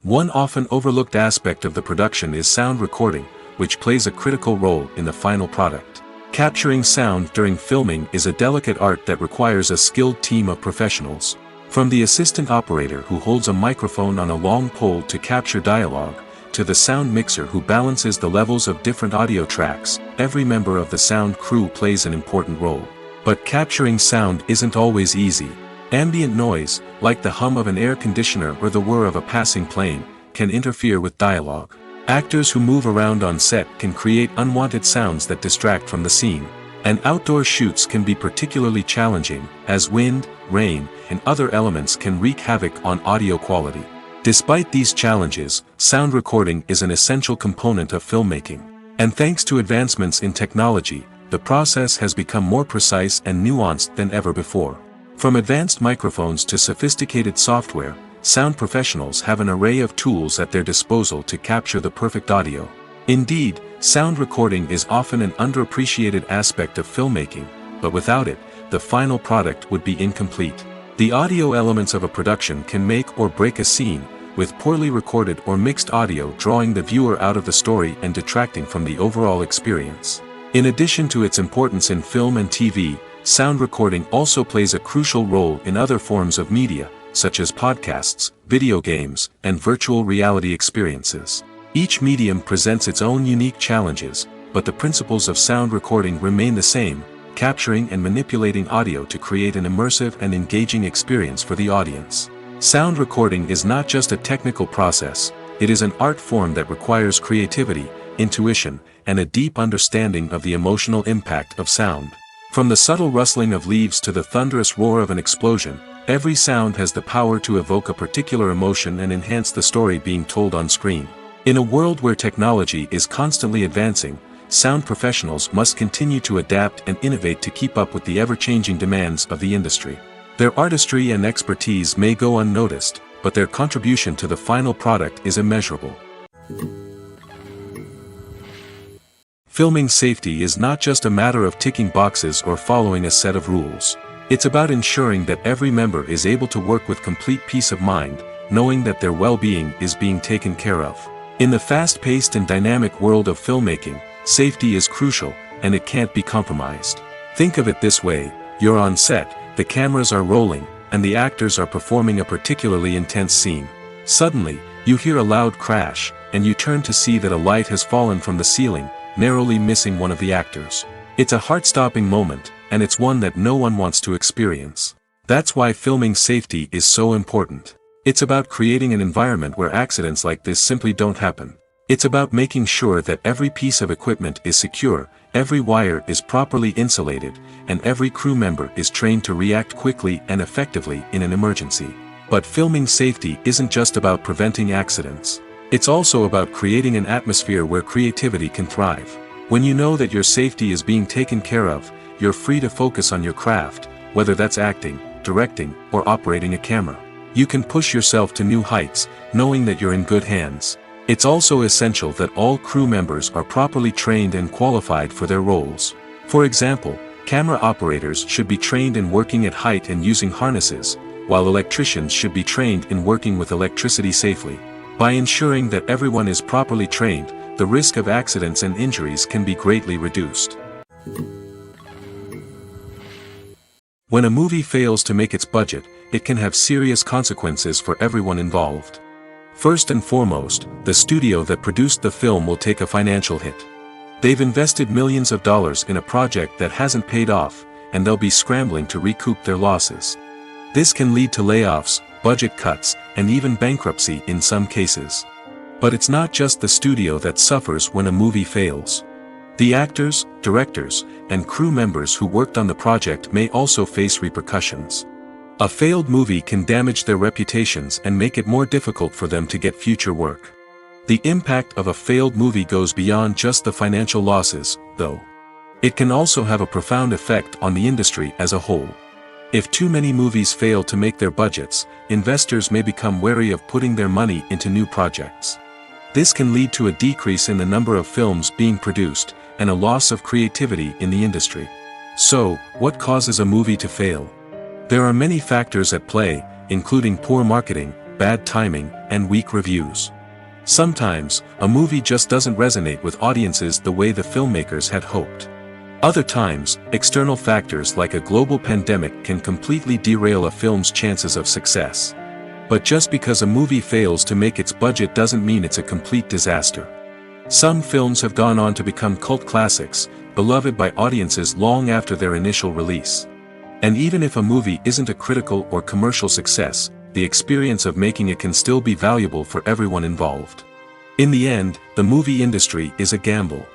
One often overlooked aspect of the production is sound recording, which plays a critical role in the final product. Capturing sound during filming is a delicate art that requires a skilled team of professionals. From the assistant operator who holds a microphone on a long pole to capture dialogue, to the sound mixer who balances the levels of different audio tracks, every member of the sound crew plays an important role. But capturing sound isn't always easy. Ambient noise, like the hum of an air conditioner or the whir of a passing plane, can interfere with dialogue. Actors who move around on set can create unwanted sounds that distract from the scene. And outdoor shoots can be particularly challenging, as wind, rain, and other elements can wreak havoc on audio quality. Despite these challenges, sound recording is an essential component of filmmaking. And thanks to advancements in technology, the process has become more precise and nuanced than ever before. From advanced microphones to sophisticated software, sound professionals have an array of tools at their disposal to capture the perfect audio. Indeed, sound recording is often an underappreciated aspect of filmmaking, but without it, the final product would be incomplete. The audio elements of a production can make or break a scene, with poorly recorded or mixed audio drawing the viewer out of the story and detracting from the overall experience. In addition to its importance in film and TV, sound recording also plays a crucial role in other forms of media, such as podcasts, video games, and virtual reality experiences. Each medium presents its own unique challenges, but the principles of sound recording remain the same, capturing and manipulating audio to create an immersive and engaging experience for the audience. Sound recording is not just a technical process, it is an art form that requires creativity, intuition, and a deep understanding of the emotional impact of sound. From the subtle rustling of leaves to the thunderous roar of an explosion, every sound has the power to evoke a particular emotion and enhance the story being told on screen. In a world where technology is constantly advancing, sound professionals must continue to adapt and innovate to keep up with the ever-changing demands of the industry. Their artistry and expertise may go unnoticed, but their contribution to the final product is immeasurable. Filming safety is not just a matter of ticking boxes or following a set of rules. It's about ensuring that every member is able to work with complete peace of mind, knowing that their well-being is being taken care of. In the fast-paced and dynamic world of filmmaking, safety is crucial, and it can't be compromised. Think of it this way: you're on set, the cameras are rolling, and the actors are performing a particularly intense scene. Suddenly, you hear a loud crash, and you turn to see that a light has fallen from the ceiling, narrowly missing one of the actors. It's a heart-stopping moment, and it's one that no one wants to experience. That's why filming safety is so important. It's about creating an environment where accidents like this simply don't happen. It's about making sure that every piece of equipment is secure, every wire is properly insulated, and every crew member is trained to react quickly and effectively in an emergency. But filming safety isn't just about preventing accidents. It's also about creating an atmosphere where creativity can thrive. When you know that your safety is being taken care of, you're free to focus on your craft, whether that's acting, directing, or operating a camera. You can push yourself to new heights, knowing that you're in good hands. It's also essential that all crew members are properly trained and qualified for their roles. For example, camera operators should be trained in working at height and using harnesses, while electricians should be trained in working with electricity safely. By ensuring that everyone is properly trained, the risk of accidents and injuries can be greatly reduced. When a movie fails to make its budget, it can have serious consequences for everyone involved. First and foremost, the studio that produced the film will take a financial hit. They've invested millions of dollars in a project that hasn't paid off, and they'll be scrambling to recoup their losses. This can lead to layoffs, budget cuts, and even bankruptcy in some cases. But it's not just the studio that suffers when a movie fails. The actors, directors, and crew members who worked on the project may also face repercussions. A failed movie can damage their reputations and make it more difficult for them to get future work. The impact of a failed movie goes beyond just the financial losses, though. It can also have a profound effect on the industry as a whole. If too many movies fail to make their budgets, investors may become wary of putting their money into new projects. This can lead to a decrease in the number of films being produced, and a loss of creativity in the industry. So, what causes a movie to fail? There are many factors at play, including poor marketing, bad timing, and weak reviews. Sometimes, a movie just doesn't resonate with audiences the way the filmmakers had hoped. Other times, external factors like a global pandemic can completely derail a film's chances of success. But just because a movie fails to make its budget doesn't mean it's a complete disaster. Some films have gone on to become cult classics, beloved by audiences long after their initial release. And even if a movie isn't a critical or commercial success, the experience of making it can still be valuable for everyone involved. In the end, the movie industry is a gamble.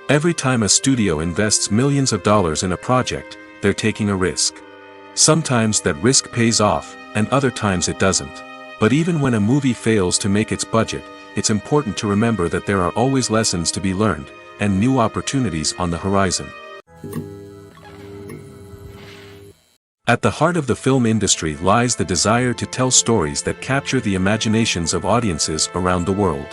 Every time a studio invests millions of dollars in a project, they're taking a risk. Sometimes that risk pays off, and other times it doesn't. But even when a movie fails to make its budget, it's important to remember that there are always lessons to be learned, and new opportunities on the horizon. At the heart of the film industry lies the desire to tell stories that capture the imaginations of audiences around the world.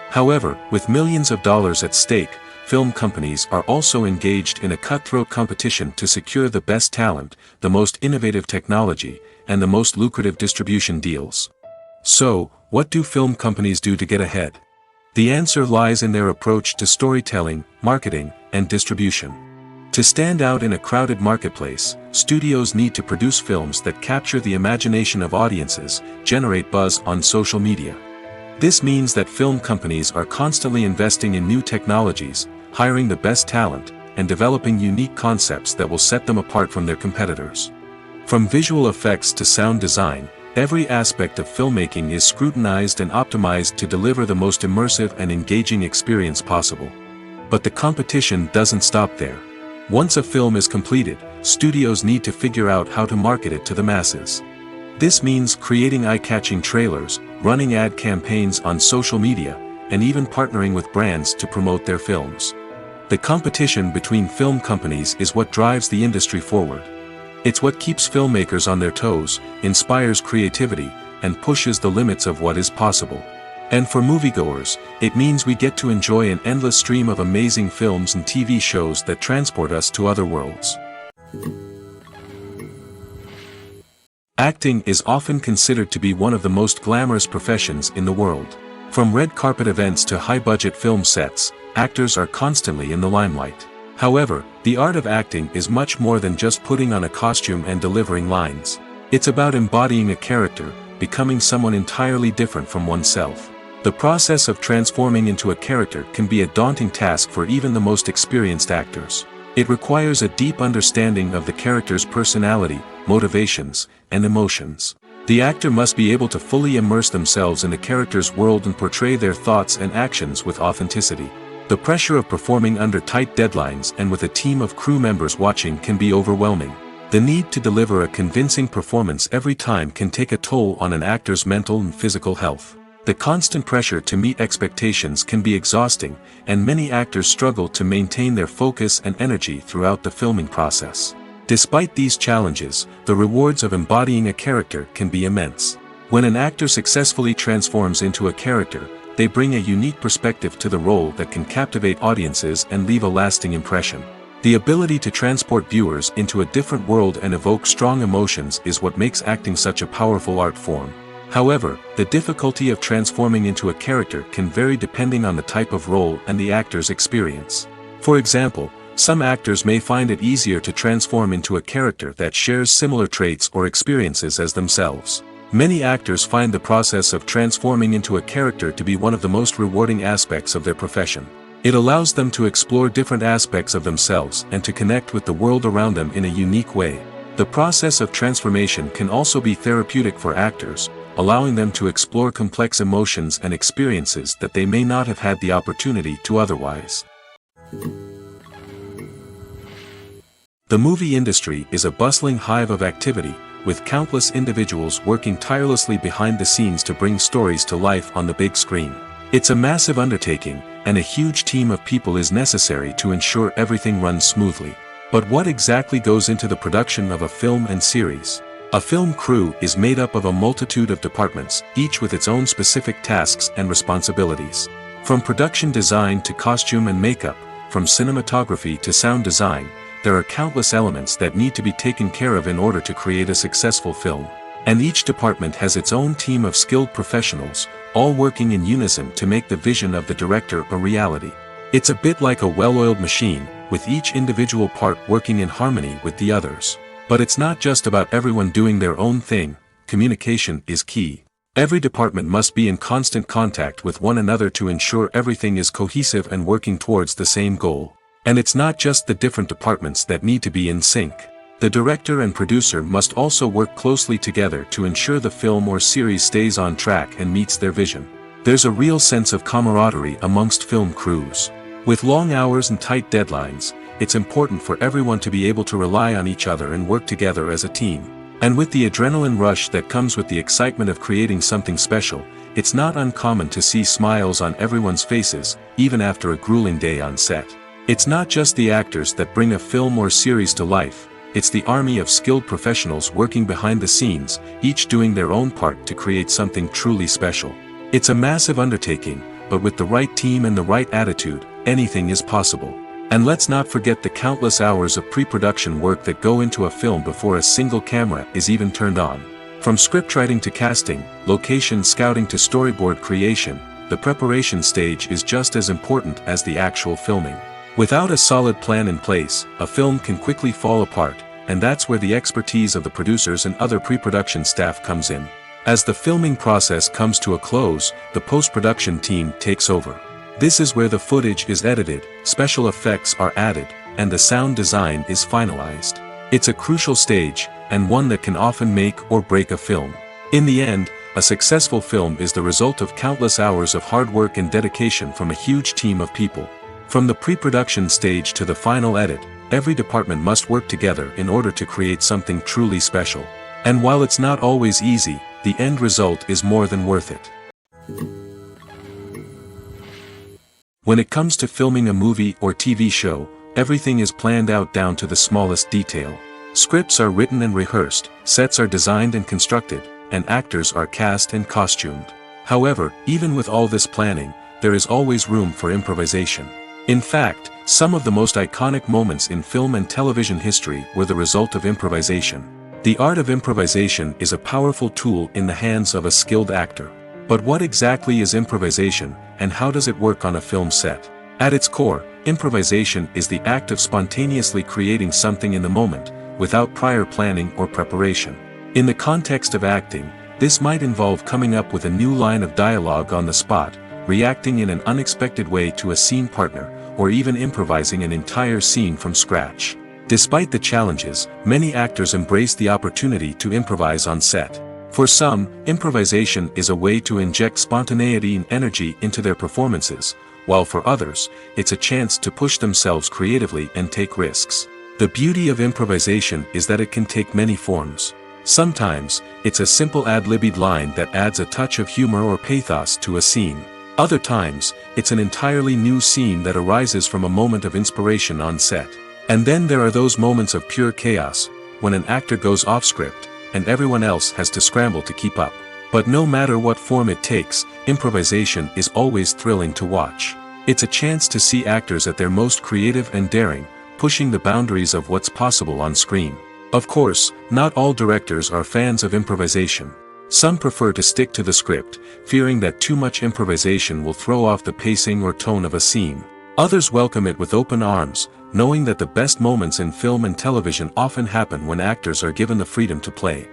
However, with millions of dollars at stake, film companies are also engaged in a cutthroat competition to secure the best talent, the most innovative technology, and the most lucrative distribution deals. So, what do film companies do to get ahead? The answer lies in their approach to storytelling, marketing, and distribution. To stand out in a crowded marketplace, studios need to produce films that capture the imagination of audiences, generate buzz on social media. This means that film companies are constantly investing in new technologies, hiring the best talent, and developing unique concepts that will set them apart from their competitors. From visual effects to sound design, every aspect of filmmaking is scrutinized and optimized to deliver the most immersive and engaging experience possible. But the competition doesn't stop there. Once a film is completed, studios need to figure out how to market it to the masses. This means creating eye-catching trailers, running ad campaigns on social media, and even partnering with brands to promote their films. The competition between film companies is what drives the industry forward. It's what keeps filmmakers on their toes, inspires creativity, and pushes the limits of what is possible. And for moviegoers, it means we get to enjoy an endless stream of amazing films and TV shows that transport us to other worlds. Acting is often considered to be one of the most glamorous professions in the world. From red carpet events to high-budget film sets, actors are constantly in the limelight. However, the art of acting is much more than just putting on a costume and delivering lines. It's about embodying a character, becoming someone entirely different from oneself. The process of transforming into a character can be a daunting task for even the most experienced actors. It requires a deep understanding of the character's personality, motivations, and emotions. The actor must be able to fully immerse themselves in the character's world and portray their thoughts and actions with authenticity. The pressure of performing under tight deadlines and with a team of crew members watching can be overwhelming. The need to deliver a convincing performance every time can take a toll on an actor's mental and physical health. The constant pressure to meet expectations can be exhausting, and many actors struggle to maintain their focus and energy throughout the filming process. Despite these challenges, the rewards of embodying a character can be immense. When an actor successfully transforms into a character, they bring a unique perspective to the role that can captivate audiences and leave a lasting impression. The ability to transport viewers into a different world and evoke strong emotions is what makes acting such a powerful art form. However, the difficulty of transforming into a character can vary depending on the type of role and the actor's experience. For example, some actors may find it easier to transform into a character that shares similar traits or experiences as themselves. Many actors find the process of transforming into a character to be one of the most rewarding aspects of their profession. It allows them to explore different aspects of themselves and to connect with the world around them in a unique way. The process of transformation can also be therapeutic for actors, allowing them to explore complex emotions and experiences that they may not have had the opportunity to otherwise. The movie industry is a bustling hive of activity, with countless individuals working tirelessly behind the scenes to bring stories to life on the big screen. It's a massive undertaking, and a huge team of people is necessary to ensure everything runs smoothly. But what exactly goes into the production of a film and series? A film crew is made up of a multitude of departments, each with its own specific tasks and responsibilities. From production design to costume and makeup, from cinematography to sound design, there are countless elements that need to be taken care of in order to create a successful film. And each department has its own team of skilled professionals, all working in unison to make the vision of the director a reality. It's a bit like a well-oiled machine, with each individual part working in harmony with the others. But it's not just about everyone doing their own thing. Communication is key. Every department must be in constant contact with one another to ensure everything is cohesive and working towards the same goal. And it's not just the different departments that need to be in sync. The director and producer must also work closely together to ensure the film or series stays on track and meets their vision. There's a real sense of camaraderie amongst film crews. With long hours and tight deadlines, it's important for everyone to be able to rely on each other and work together as a team. And with the adrenaline rush that comes with the excitement of creating something special, it's not uncommon to see smiles on everyone's faces, even after a grueling day on set. It's not just the actors that bring a film or series to life, it's the army of skilled professionals working behind the scenes, each doing their own part to create something truly special. It's a massive undertaking, but with the right team and the right attitude, anything is possible. And let's not forget the countless hours of pre-production work that go into a film before a single camera is even turned on. From scriptwriting to casting, location scouting to storyboard creation, the preparation stage is just as important as the actual filming. Without a solid plan in place, a film can quickly fall apart, and that's where the expertise of the producers and other pre-production staff comes in. As the filming process comes to a close, the post-production team takes over. This is where the footage is edited, special effects are added, and the sound design is finalized. It's a crucial stage, and one that can often make or break a film. In the end, a successful film is the result of countless hours of hard work and dedication from a huge team of people. From the pre-production stage to the final edit, every department must work together in order to create something truly special. And while it's not always easy, the end result is more than worth it. When it comes to filming a movie or TV show, everything is planned out down to the smallest detail. Scripts are written and rehearsed, sets are designed and constructed, and actors are cast and costumed. However, even with all this planning, there is always room for improvisation. In fact, some of the most iconic moments in film and television history were the result of improvisation. The art of improvisation is a powerful tool in the hands of a skilled actor. But what exactly is improvisation, and how does it work on a film set? At its core, improvisation is the act of spontaneously creating something in the moment, without prior planning or preparation. In the context of acting, this might involve coming up with a new line of dialogue on the spot, reacting in an unexpected way to a scene partner, or even improvising an entire scene from scratch. Despite the challenges, many actors embrace the opportunity to improvise on set. For some, improvisation is a way to inject spontaneity and energy into their performances, while for others, it's a chance to push themselves creatively and take risks. The beauty of improvisation is that it can take many forms. Sometimes, it's a simple ad-libbed line that adds a touch of humor or pathos to a scene. Other times, it's an entirely new scene that arises from a moment of inspiration on set. And then there are those moments of pure chaos, when an actor goes off script, and everyone else has to scramble to keep up. But no matter what form it takes, improvisation is always thrilling to watch. It's a chance to see actors at their most creative and daring, pushing the boundaries of what's possible on screen. Of course, not all directors are fans of improvisation. Some prefer to stick to the script, fearing that too much improvisation will throw off the pacing or tone of a scene. Others welcome it with open arms, knowing that the best moments in film and television often happen when actors are given the freedom to play.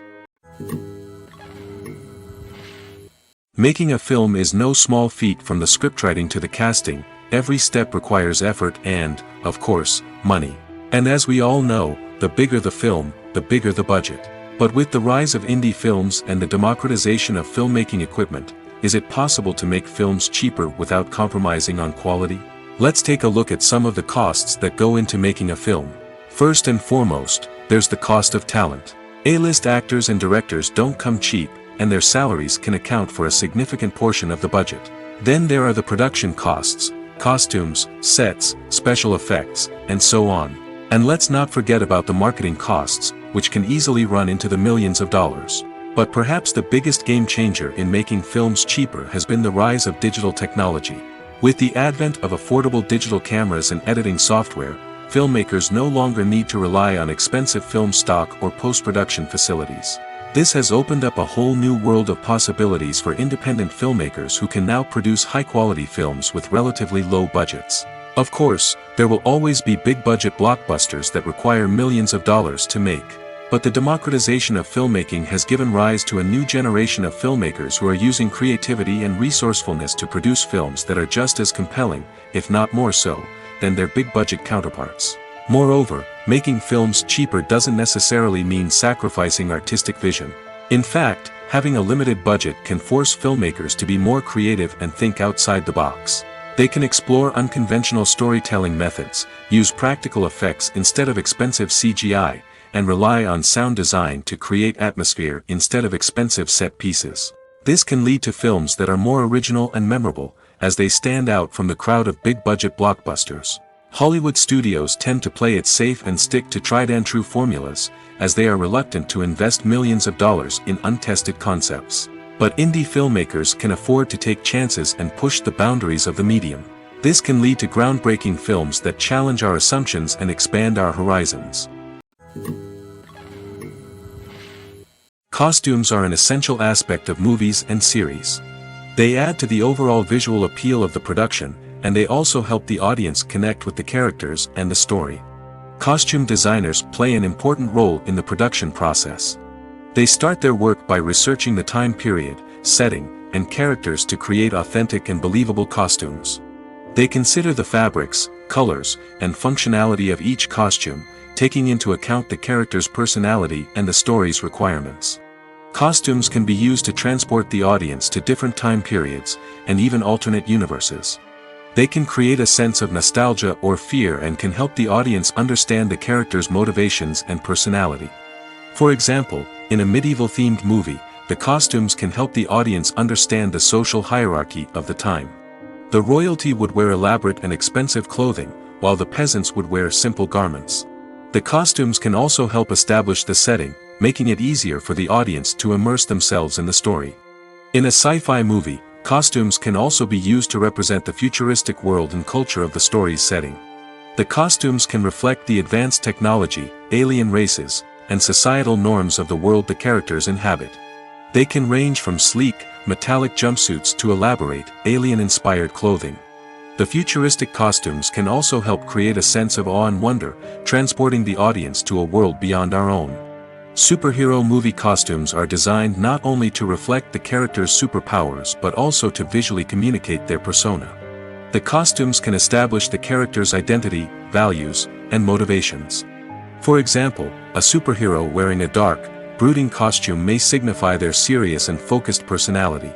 Making a film is no small feat. From the scriptwriting to the casting, every step requires effort and, of course, money. And as we all know, the bigger the film, the bigger the budget. But with the rise of indie films and the democratization of filmmaking equipment, is it possible to make films cheaper without compromising on quality? Let's take a look at some of the costs that go into making a film. First and foremost, there's the cost of talent. A-list actors and directors don't come cheap, and their salaries can account for a significant portion of the budget. Then there are the production costs, costumes, sets, special effects, and so on. And let's not forget about the marketing costs, which can easily run into the millions of dollars. But perhaps the biggest game changer in making films cheaper has been the rise of digital technology. With the advent of affordable digital cameras and editing software, filmmakers no longer need to rely on expensive film stock or post-production facilities. This has opened up a whole new world of possibilities for independent filmmakers who can now produce high-quality films with relatively low budgets. Of course, there will always be big-budget blockbusters that require millions of dollars to make. But the democratization of filmmaking has given rise to a new generation of filmmakers who are using creativity and resourcefulness to produce films that are just as compelling, if not more so, than their big-budget counterparts. Moreover, making films cheaper doesn't necessarily mean sacrificing artistic vision. In fact, having a limited budget can force filmmakers to be more creative and think outside the box. They can explore unconventional storytelling methods, use practical effects instead of expensive CGI, and rely on sound design to create atmosphere instead of expensive set pieces. This can lead to films that are more original and memorable, as they stand out from the crowd of big-budget blockbusters. Hollywood studios tend to play it safe and stick to tried-and-true formulas, as they are reluctant to invest millions of dollars in untested concepts. But indie filmmakers can afford to take chances and push the boundaries of the medium. This can lead to groundbreaking films that challenge our assumptions and expand our horizons. Costumes are an essential aspect of movies and series. They add to the overall visual appeal of the production, and they also help the audience connect with the characters and the story. Costume designers play an important role in the production process. They start their work by researching the time period, setting, and characters to create authentic and believable costumes. They consider the fabrics, colors, and functionality of each costume, taking into account the character's personality and the story's requirements. Costumes can be used to transport the audience to different time periods, and even alternate universes. They can create a sense of nostalgia or fear and can help the audience understand the character's motivations and personality. For example, in a medieval-themed movie, the costumes can help the audience understand the social hierarchy of the time. The royalty would wear elaborate and expensive clothing, while the peasants would wear simple garments. The costumes can also help establish the setting, making it easier for the audience to immerse themselves in the story. In a sci-fi movie, costumes can also be used to represent the futuristic world and culture of the story's setting. The costumes can reflect the advanced technology, alien races, and societal norms of the world the characters inhabit. They can range from sleek, metallic jumpsuits to elaborate, alien-inspired clothing. The futuristic costumes can also help create a sense of awe and wonder, transporting the audience to a world beyond our own. Superhero movie costumes are designed not only to reflect the character's superpowers but also to visually communicate their persona. The costumes can establish the character's identity, values, and motivations. For example, a superhero wearing a dark, brooding costume may signify their serious and focused personality.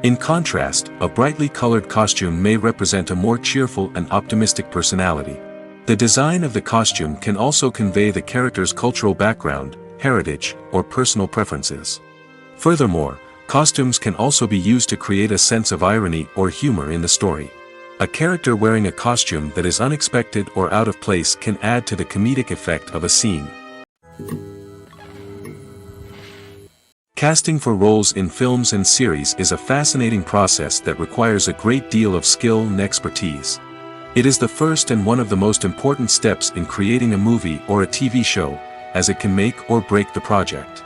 In contrast, a brightly colored costume may represent a more cheerful and optimistic personality. The design of the costume can also convey the character's cultural background, heritage, or personal preferences. Furthermore, costumes can also be used to create a sense of irony or humor in the story. A character wearing a costume that is unexpected or out of place can add to the comedic effect of a scene. Casting for roles in films and series is a fascinating process that requires a great deal of skill and expertise. It is the first and one of the most important steps in creating a movie or a TV show, as it can make or break the project.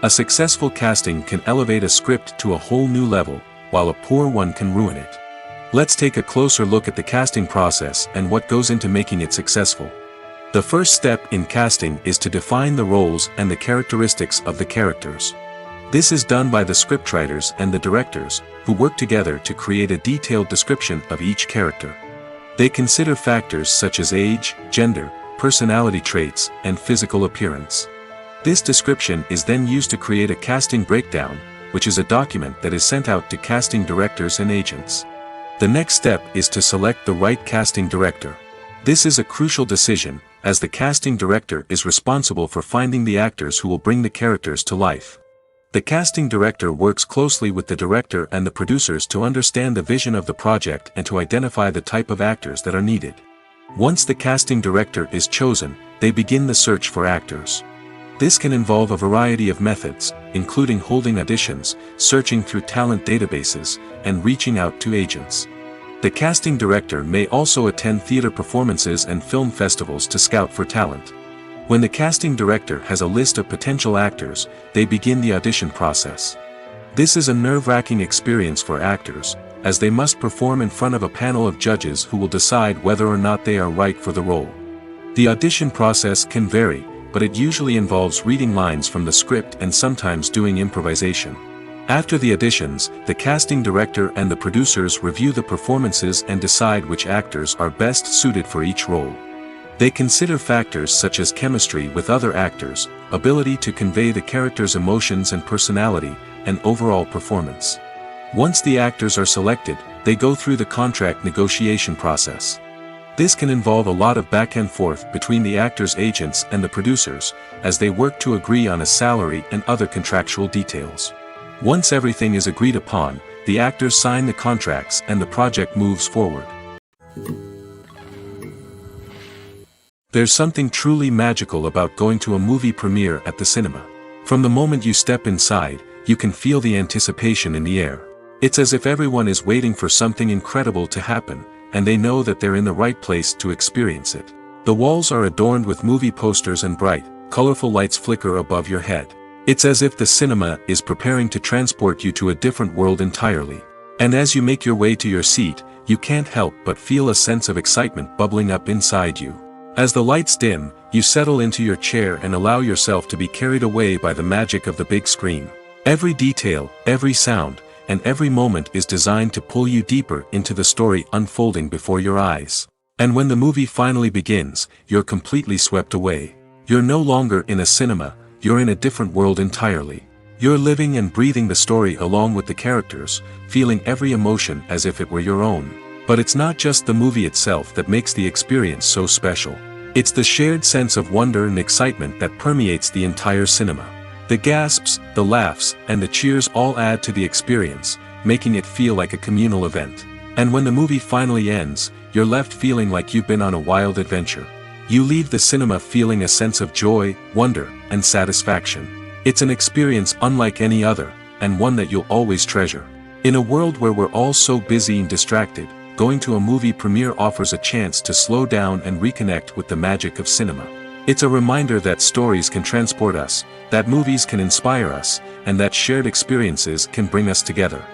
A successful casting can elevate a script to a whole new level, while a poor one can ruin it. Let's take a closer look at the casting process and what goes into making it successful. The first step in casting is to define the roles and the characteristics of the characters. This is done by the scriptwriters and the directors, who work together to create a detailed description of each character. They consider factors such as age, gender, personality traits, and physical appearance. This description is then used to create a casting breakdown, which is a document that is sent out to casting directors and agents. The next step is to select the right casting director. This is a crucial decision, as the casting director is responsible for finding the actors who will bring the characters to life. The casting director works closely with the director and the producers to understand the vision of the project and to identify the type of actors that are needed. Once the casting director is chosen, they begin the search for actors. This can involve a variety of methods, including holding auditions, searching through talent databases, and reaching out to agents. The casting director may also attend theater performances and film festivals to scout for talent. When the casting director has a list of potential actors, they begin the audition process. This is a nerve-wracking experience for actors, as they must perform in front of a panel of judges who will decide whether or not they are right for the role. The audition process can vary, but it usually involves reading lines from the script and sometimes doing improvisation. After the auditions, the casting director and the producers review the performances and decide which actors are best suited for each role. They consider factors such as chemistry with other actors, ability to convey the character's emotions and personality, and overall performance. Once the actors are selected, they go through the contract negotiation process. This can involve a lot of back and forth between the actors' agents and the producers, as they work to agree on a salary and other contractual details. Once everything is agreed upon, the actors sign the contracts and the project moves forward. There's something truly magical about going to a movie premiere at the cinema. From the moment you step inside, you can feel the anticipation in the air. It's as if everyone is waiting for something incredible to happen, and they know that they're in the right place to experience it. The walls are adorned with movie posters and bright, colorful lights flicker above your head. It's as if the cinema is preparing to transport you to a different world entirely. And as you make your way to your seat, you can't help but feel a sense of excitement bubbling up inside you. As the lights dim, you settle into your chair and allow yourself to be carried away by the magic of the big screen. Every detail, every sound, and every moment is designed to pull you deeper into the story unfolding before your eyes. And when the movie finally begins, you're completely swept away. You're no longer in a cinema, you're in a different world entirely. You're living and breathing the story along with the characters, feeling every emotion as if it were your own. But it's not just the movie itself that makes the experience so special. It's the shared sense of wonder and excitement that permeates the entire cinema. The gasps, the laughs, and the cheers all add to the experience, making it feel like a communal event. And when the movie finally ends, you're left feeling like you've been on a wild adventure. You leave the cinema feeling a sense of joy, wonder, and satisfaction. It's an experience unlike any other, and one that you'll always treasure. In a world where we're all so busy and distracted, going to a movie premiere offers a chance to slow down and reconnect with the magic of cinema. It's a reminder that stories can transport us, that movies can inspire us, and that shared experiences can bring us together.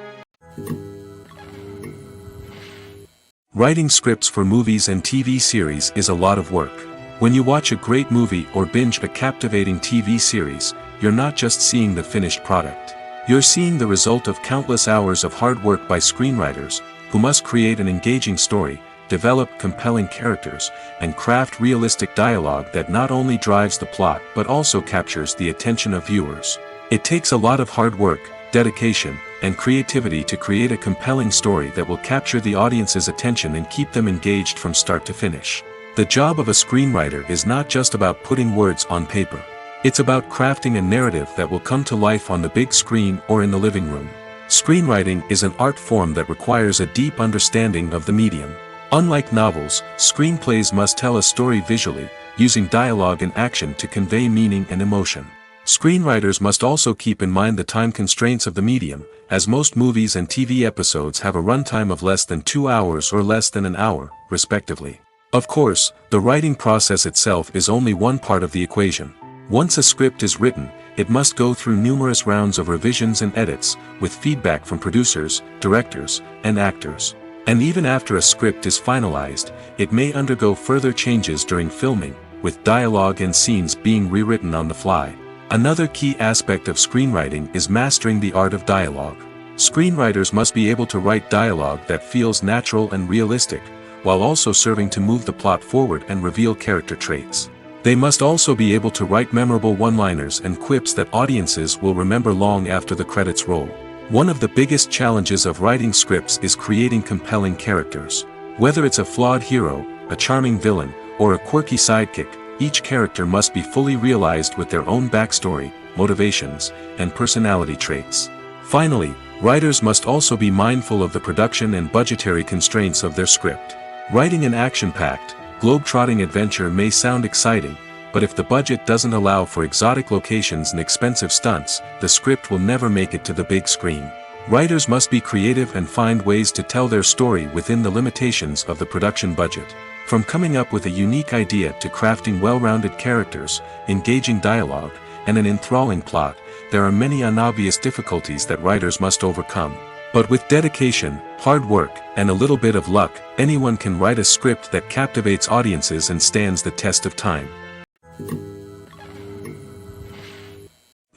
Writing scripts for movies and TV series is a lot of work. When you watch a great movie or binge a captivating TV series, you're not just seeing the finished product. You're seeing the result of countless hours of hard work by screenwriters, who must create an engaging story, develop compelling characters, and craft realistic dialogue that not only drives the plot but also captures the attention of viewers. It takes a lot of hard work, dedication, and creativity to create a compelling story that will capture the audience's attention and keep them engaged from start to finish. The job of a screenwriter is not just about putting words on paper. It's about crafting a narrative that will come to life on the big screen or in the living room. Screenwriting is an art form that requires a deep understanding of the medium. Unlike novels, screenplays must tell a story visually, using dialogue and action to convey meaning and emotion. Screenwriters must also keep in mind the time constraints of the medium, as most movies and TV episodes have a runtime of less than 2 hours or less than an hour, respectively. Of course, the writing process itself is only one part of the equation. Once a script is written, it must go through numerous rounds of revisions and edits, with feedback from producers, directors, and actors. And even after a script is finalized, it may undergo further changes during filming, with dialogue and scenes being rewritten on the fly. Another key aspect of screenwriting is mastering the art of dialogue. Screenwriters must be able to write dialogue that feels natural and realistic, while also serving to move the plot forward and reveal character traits. They must also be able to write memorable one-liners and quips that audiences will remember long after the credits roll. One of the biggest challenges of writing scripts is creating compelling characters. Whether it's a flawed hero, a charming villain, or a quirky sidekick, each character must be fully realized with their own backstory, motivations, and personality traits. Finally, writers must also be mindful of the production and budgetary constraints of their script. Writing an action-packed, globe-trotting adventure may sound exciting, but if the budget doesn't allow for exotic locations and expensive stunts, the script will never make it to the big screen. Writers must be creative and find ways to tell their story within the limitations of the production budget. From coming up with a unique idea to crafting well-rounded characters, engaging dialogue, and an enthralling plot, there are many unobvious difficulties that writers must overcome. But with dedication, hard work, and a little bit of luck, anyone can write a script that captivates audiences and stands the test of time.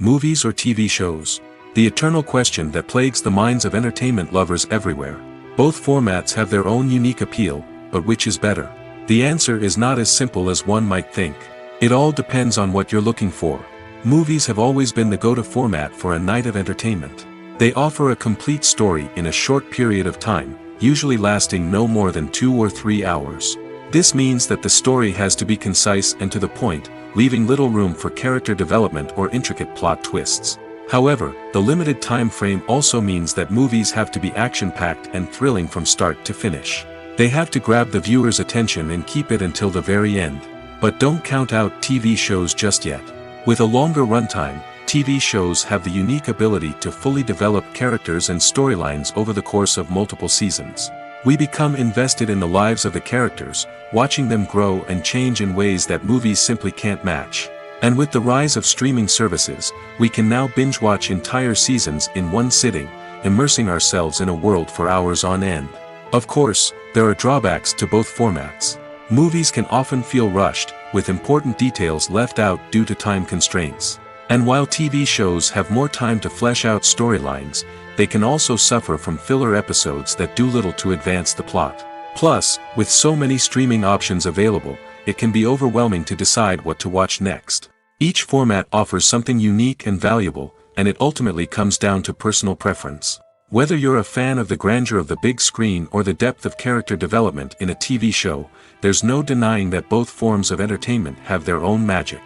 Movies or TV shows? The eternal question that plagues the minds of entertainment lovers everywhere. Both formats have their own unique appeal, but which is better? The answer is not as simple as one might think. It all depends on what you're looking for. Movies have always been the go-to format for a night of entertainment. They offer a complete story in a short period of time, usually lasting no more than 2 or 3 hours. This means that the story has to be concise and to the point, leaving little room for character development or intricate plot twists. However, the limited time frame also means that movies have to be action-packed and thrilling from start to finish. They have to grab the viewer's attention and keep it until the very end. But don't count out TV shows just yet. With a longer runtime, TV shows have the unique ability to fully develop characters and storylines over the course of multiple seasons. We become invested in the lives of the characters, watching them grow and change in ways that movies simply can't match. And with the rise of streaming services, we can now binge-watch entire seasons in one sitting, immersing ourselves in a world for hours on end. Of course, there are drawbacks to both formats. Movies can often feel rushed, with important details left out due to time constraints. And while TV shows have more time to flesh out storylines, they can also suffer from filler episodes that do little to advance the plot. Plus, with so many streaming options available, it can be overwhelming to decide what to watch next. Each format offers something unique and valuable, and it ultimately comes down to personal preference. Whether you're a fan of the grandeur of the big screen or the depth of character development in a TV show, there's no denying that both forms of entertainment have their own magic.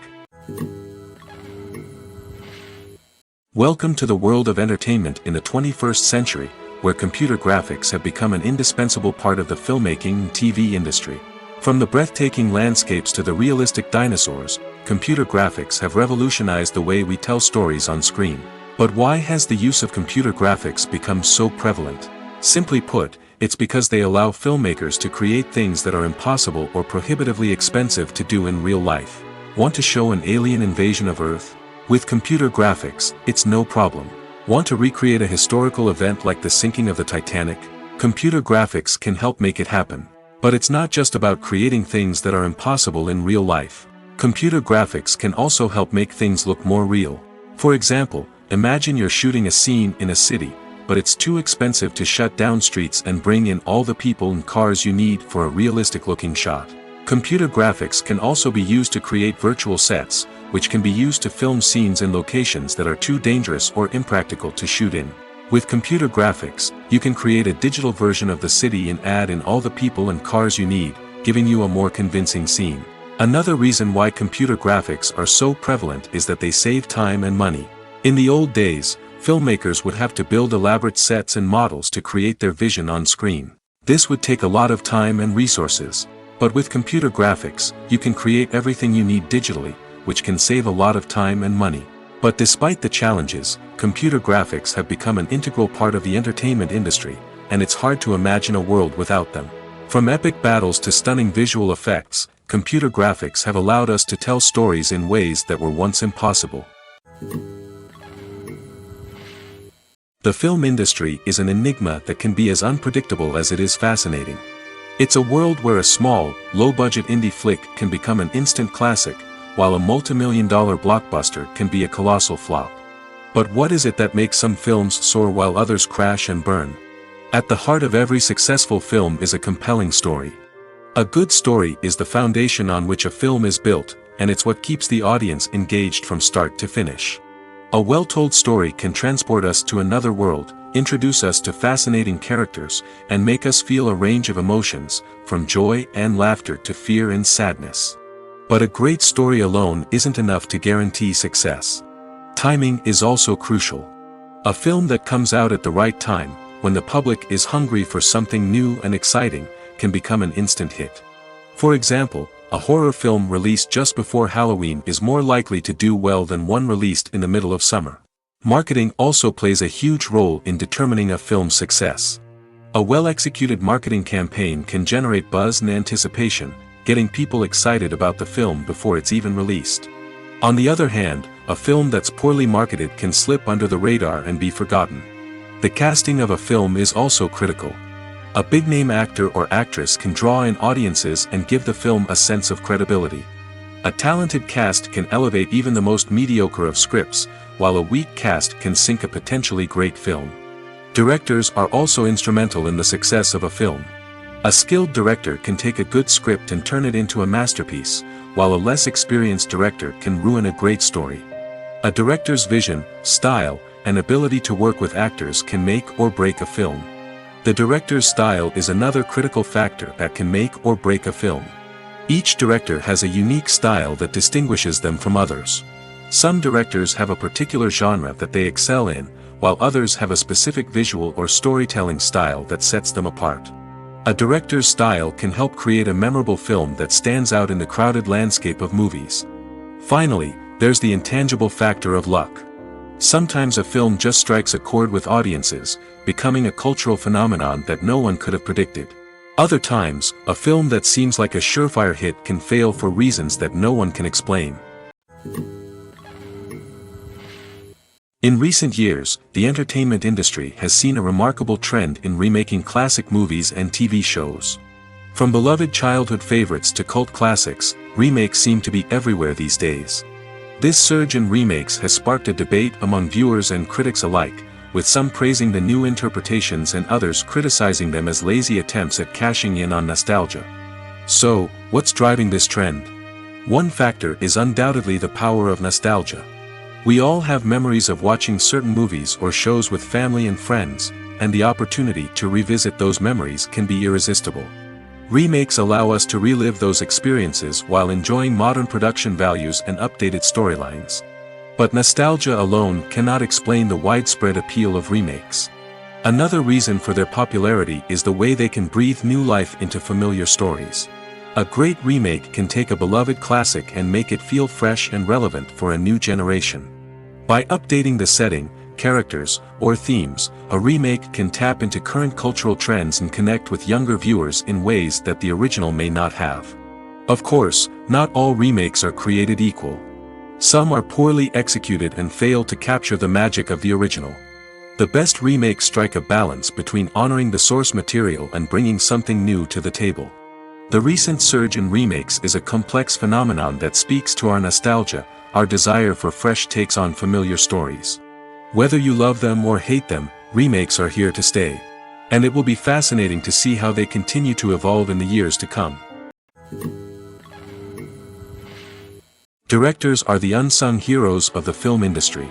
Welcome to the world of entertainment in the 21st century, where computer graphics have become an indispensable part of the filmmaking and TV industry. From the breathtaking landscapes to the realistic dinosaurs, computer graphics have revolutionized the way we tell stories on screen. But why has the use of computer graphics become so prevalent? Simply put, it's because they allow filmmakers to create things that are impossible or prohibitively expensive to do in real life. Want to show an alien invasion of Earth? With computer graphics, it's no problem. Want to recreate a historical event like the sinking of the Titanic? Computer graphics can help make it happen. But it's not just about creating things that are impossible in real life. Computer graphics can also help make things look more real. For example, imagine you're shooting a scene in a city, but it's too expensive to shut down streets and bring in all the people and cars you need for a realistic-looking shot. Computer graphics can also be used to create virtual sets, which can be used to film scenes in locations that are too dangerous or impractical to shoot in. With computer graphics, you can create a digital version of the city and add in all the people and cars you need, giving you a more convincing scene. Another reason why computer graphics are so prevalent is that they save time and money. In the old days, filmmakers would have to build elaborate sets and models to create their vision on screen. This would take a lot of time and resources. But with computer graphics, you can create everything you need digitally, which can save a lot of time and money. But despite the challenges, computer graphics have become an integral part of the entertainment industry, and it's hard to imagine a world without them. From epic battles to stunning visual effects, computer graphics have allowed us to tell stories in ways that were once impossible. The film industry is an enigma that can be as unpredictable as it is fascinating. It's a world where a small, low-budget indie flick can become an instant classic, while a multi-million-dollar blockbuster can be a colossal flop. But what is it that makes some films soar while others crash and burn? At the heart of every successful film is a compelling story. A good story is the foundation on which a film is built, and it's what keeps the audience engaged from start to finish. A well-told story can transport us to another world, introduce us to fascinating characters, and make us feel a range of emotions, from joy and laughter to fear and sadness. But a great story alone isn't enough to guarantee success. Timing is also crucial. A film that comes out at the right time, when the public is hungry for something new and exciting, can become an instant hit. For example, a horror film released just before Halloween is more likely to do well than one released in the middle of summer. Marketing also plays a huge role in determining a film's success. A well-executed marketing campaign can generate buzz and anticipation, getting people excited about the film before it's even released. On the other hand, a film that's poorly marketed can slip under the radar and be forgotten. The casting of a film is also critical. A big-name actor or actress can draw in audiences and give the film a sense of credibility. A talented cast can elevate even the most mediocre of scripts, while a weak cast can sink a potentially great film. Directors are also instrumental in the success of a film. A skilled director can take a good script and turn it into a masterpiece, while a less experienced director can ruin a great story. A director's vision, style, and ability to work with actors can make or break a film. The director's style is another critical factor that can make or break a film. Each director has a unique style that distinguishes them from others. Some directors have a particular genre that they excel in, while others have a specific visual or storytelling style that sets them apart. A director's style can help create a memorable film that stands out in the crowded landscape of movies. Finally, there's the intangible factor of luck. Sometimes a film just strikes a chord with audiences, becoming a cultural phenomenon that no one could have predicted. Other times, a film that seems like a surefire hit can fail for reasons that no one can explain. In recent years, the entertainment industry has seen a remarkable trend in remaking classic movies and TV shows. From beloved childhood favorites to cult classics, remakes seem to be everywhere these days. This surge in remakes has sparked a debate among viewers and critics alike, with some praising the new interpretations and others criticizing them as lazy attempts at cashing in on nostalgia. So, what's driving this trend? One factor is undoubtedly the power of nostalgia. We all have memories of watching certain movies or shows with family and friends, and the opportunity to revisit those memories can be irresistible. Remakes allow us to relive those experiences while enjoying modern production values and updated storylines. But nostalgia alone cannot explain the widespread appeal of remakes. Another reason for their popularity is the way they can breathe new life into familiar stories. A great remake can take a beloved classic and make it feel fresh and relevant for a new generation. By updating the setting, characters, or themes, a remake can tap into current cultural trends and connect with younger viewers in ways that the original may not have. Of course, not all remakes are created equal. Some are poorly executed and fail to capture the magic of the original. The best remakes strike a balance between honoring the source material and bringing something new to the table. The recent surge in remakes is a complex phenomenon that speaks to our nostalgia, our desire for fresh takes on familiar stories. Whether you love them or hate them, remakes are here to stay. And it will be fascinating to see how they continue to evolve in the years to come. Directors are the unsung heroes of the film industry.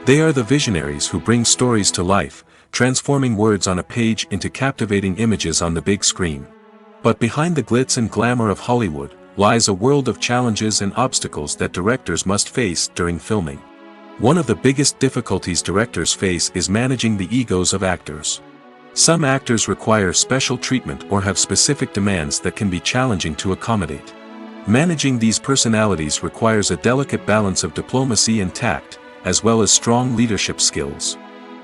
They are the visionaries who bring stories to life, transforming words on a page into captivating images on the big screen. But behind the glitz and glamour of Hollywood, lies a world of challenges and obstacles that directors must face during filming. One of the biggest difficulties directors face is managing the egos of actors. Some actors require special treatment or have specific demands that can be challenging to accommodate. Managing these personalities requires a delicate balance of diplomacy and tact, as well as strong leadership skills.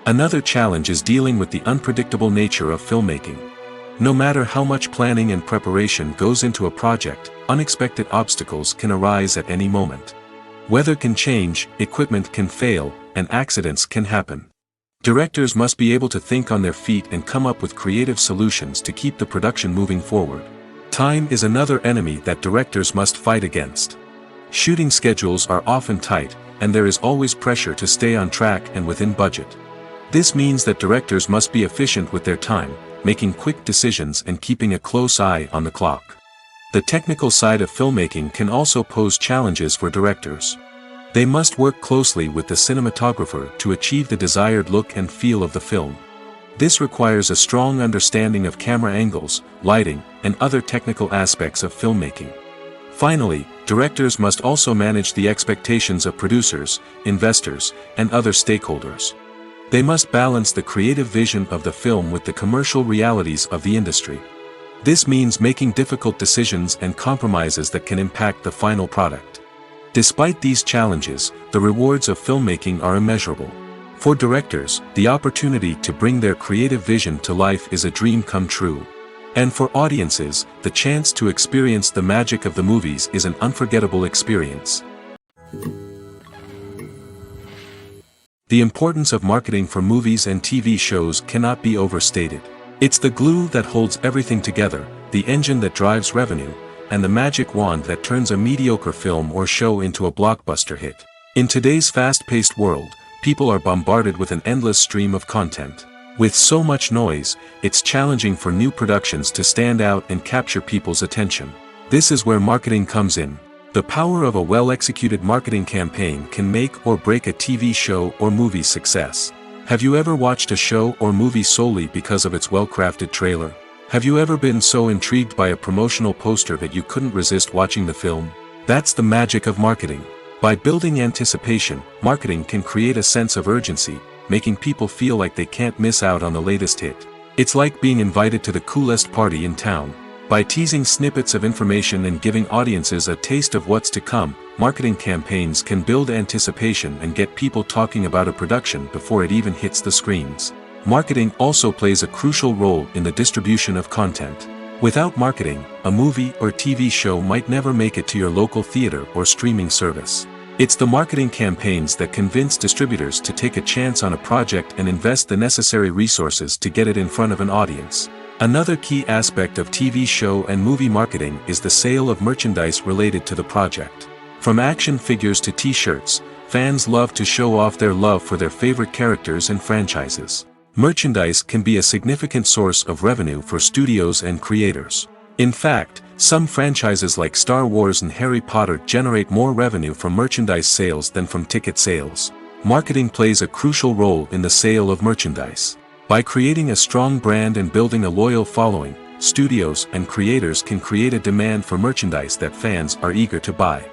Another challenge is dealing with the unpredictable nature of filmmaking. No matter how much planning and preparation goes into a project, unexpected obstacles can arise at any moment. Weather can change, equipment can fail, and accidents can happen. Directors must be able to think on their feet and come up with creative solutions to keep the production moving forward. Time is another enemy that directors must fight against. Shooting schedules are often tight, and there is always pressure to stay on track and within budget. This means that directors must be efficient with their time, making quick decisions and keeping a close eye on the clock. The technical side of filmmaking can also pose challenges for directors. They must work closely with the cinematographer to achieve the desired look and feel of the film. This requires a strong understanding of camera angles, lighting, and other technical aspects of filmmaking. Finally, directors must also manage the expectations of producers, investors, and other stakeholders. They must balance the creative vision of the film with the commercial realities of the industry. This means making difficult decisions and compromises that can impact the final product. Despite these challenges, the rewards of filmmaking are immeasurable. For directors, the opportunity to bring their creative vision to life is a dream come true. And for audiences, the chance to experience the magic of the movies is an unforgettable experience. The importance of marketing for movies and TV shows cannot be overstated. It's the glue that holds everything together, the engine that drives revenue, and the magic wand that turns a mediocre film or show into a blockbuster hit. In today's fast-paced world, people are bombarded with an endless stream of content. With so much noise, it's challenging for new productions to stand out and capture people's attention. This is where marketing comes in. The power of a well-executed marketing campaign can make or break a TV show or movie's success. Have you ever watched a show or movie solely because of its well-crafted trailer? Have you ever been so intrigued by a promotional poster that you couldn't resist watching the film? That's the magic of marketing. By building anticipation, marketing can create a sense of urgency, making people feel like they can't miss out on the latest hit. It's like being invited to the coolest party in town. By teasing snippets of information and giving audiences a taste of what's to come, marketing campaigns can build anticipation and get people talking about a production before it even hits the screens. Marketing also plays a crucial role in the distribution of content. Without marketing, a movie or TV show might never make it to your local theater or streaming service. It's the marketing campaigns that convince distributors to take a chance on a project and invest the necessary resources to get it in front of an audience. Another key aspect of TV show and movie marketing is the sale of merchandise related to the project. From action figures to t-shirts, fans love to show off their love for their favorite characters and franchises. Merchandise can be a significant source of revenue for studios and creators. In fact, some franchises like Star Wars and Harry Potter generate more revenue from merchandise sales than from ticket sales. Marketing plays a crucial role in the sale of merchandise. By creating a strong brand and building a loyal following, studios and creators can create a demand for merchandise that fans are eager to buy.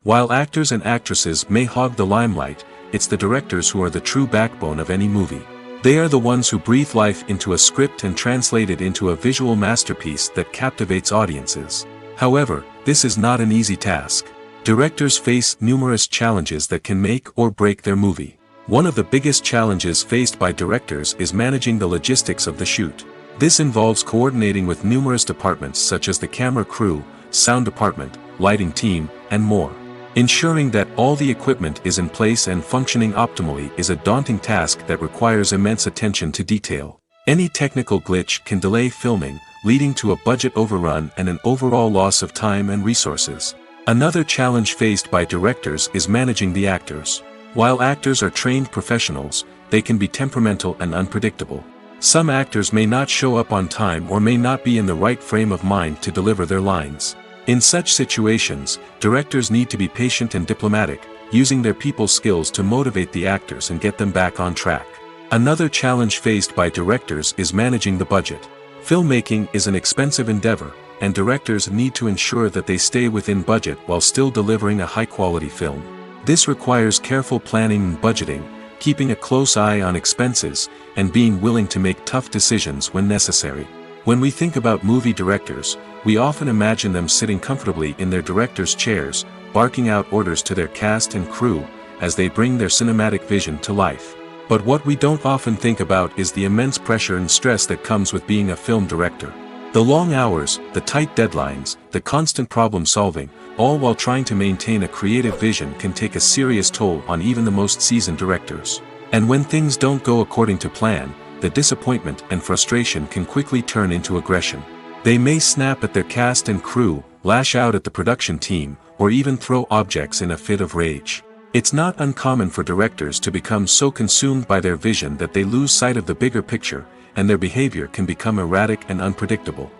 While actors and actresses may hog the limelight, it's the directors who are the true backbone of any movie. They are the ones who breathe life into a script and translate it into a visual masterpiece that captivates audiences. However, this is not an easy task. Directors face numerous challenges that can make or break their movie. One of the biggest challenges faced by directors is managing the logistics of the shoot. This involves coordinating with numerous departments such as the camera crew, sound department, lighting team, and more. Ensuring that all the equipment is in place and functioning optimally is a daunting task that requires immense attention to detail. Any technical glitch can delay filming, leading to a budget overrun and an overall loss of time and resources. Another challenge faced by directors is managing the actors. While actors are trained professionals, they can be temperamental and unpredictable. Some actors may not show up on time or may not be in the right frame of mind to deliver their lines. In such situations, directors need to be patient and diplomatic, using their people skills to motivate the actors and get them back on track. Another challenge faced by directors is managing the budget. Filmmaking is an expensive endeavor, and directors need to ensure that they stay within budget while still delivering a high-quality film. This requires careful planning and budgeting, keeping a close eye on expenses, and being willing to make tough decisions when necessary. When we think about movie directors, we often imagine them sitting comfortably in their director's chairs, barking out orders to their cast and crew, as they bring their cinematic vision to life. But what we don't often think about is the immense pressure and stress that comes with being a film director. The long hours, the tight deadlines, the constant problem solving, all while trying to maintain a creative vision can take a serious toll on even the most seasoned directors. And when things don't go according to plan, the disappointment and frustration can quickly turn into aggression. They may snap at their cast and crew, lash out at the production team, or even throw objects in a fit of rage. It's not uncommon for directors to become so consumed by their vision that they lose sight of the bigger picture, and their behavior can become erratic and unpredictable.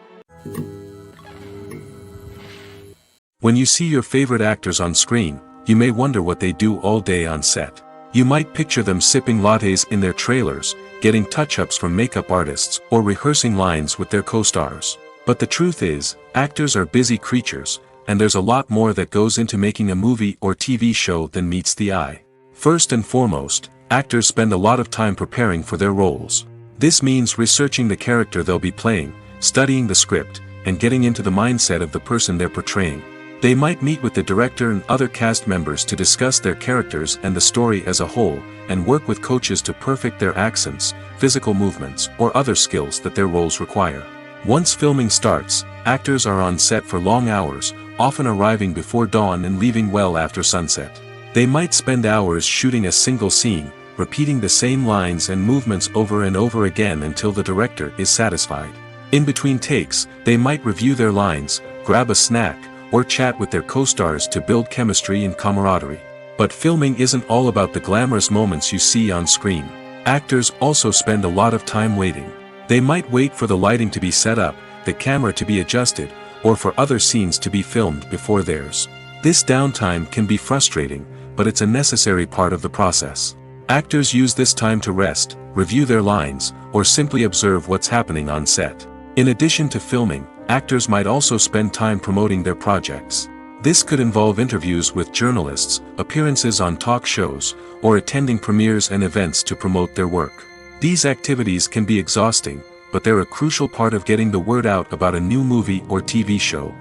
When you see your favorite actors on screen, you may wonder what they do all day on set. You might picture them sipping lattes in their trailers, getting touch-ups from makeup artists, or rehearsing lines with their co-stars. But the truth is, actors are busy creatures, and there's a lot more that goes into making a movie or TV show than meets the eye. First and foremost, actors spend a lot of time preparing for their roles. This means researching the character they'll be playing, studying the script, and getting into the mindset of the person they're portraying. They might meet with the director and other cast members to discuss their characters and the story as a whole, and work with coaches to perfect their accents, physical movements, or other skills that their roles require. Once filming starts, actors are on set for long hours, often arriving before dawn and leaving well after sunset. They might spend hours shooting a single scene, repeating the same lines and movements over and over again until the director is satisfied. In between takes, they might review their lines, grab a snack, or chat with their co-stars to build chemistry and camaraderie. But filming isn't all about the glamorous moments you see on screen. Actors also spend a lot of time waiting. They might wait for the lighting to be set up, the camera to be adjusted, or for other scenes to be filmed before theirs. This downtime can be frustrating, but it's a necessary part of the process. Actors use this time to rest, review their lines, or simply observe what's happening on set. In addition to filming, actors might also spend time promoting their projects. This could involve interviews with journalists, appearances on talk shows, or attending premieres and events to promote their work. These activities can be exhausting, but they're a crucial part of getting the word out about a new movie or TV show.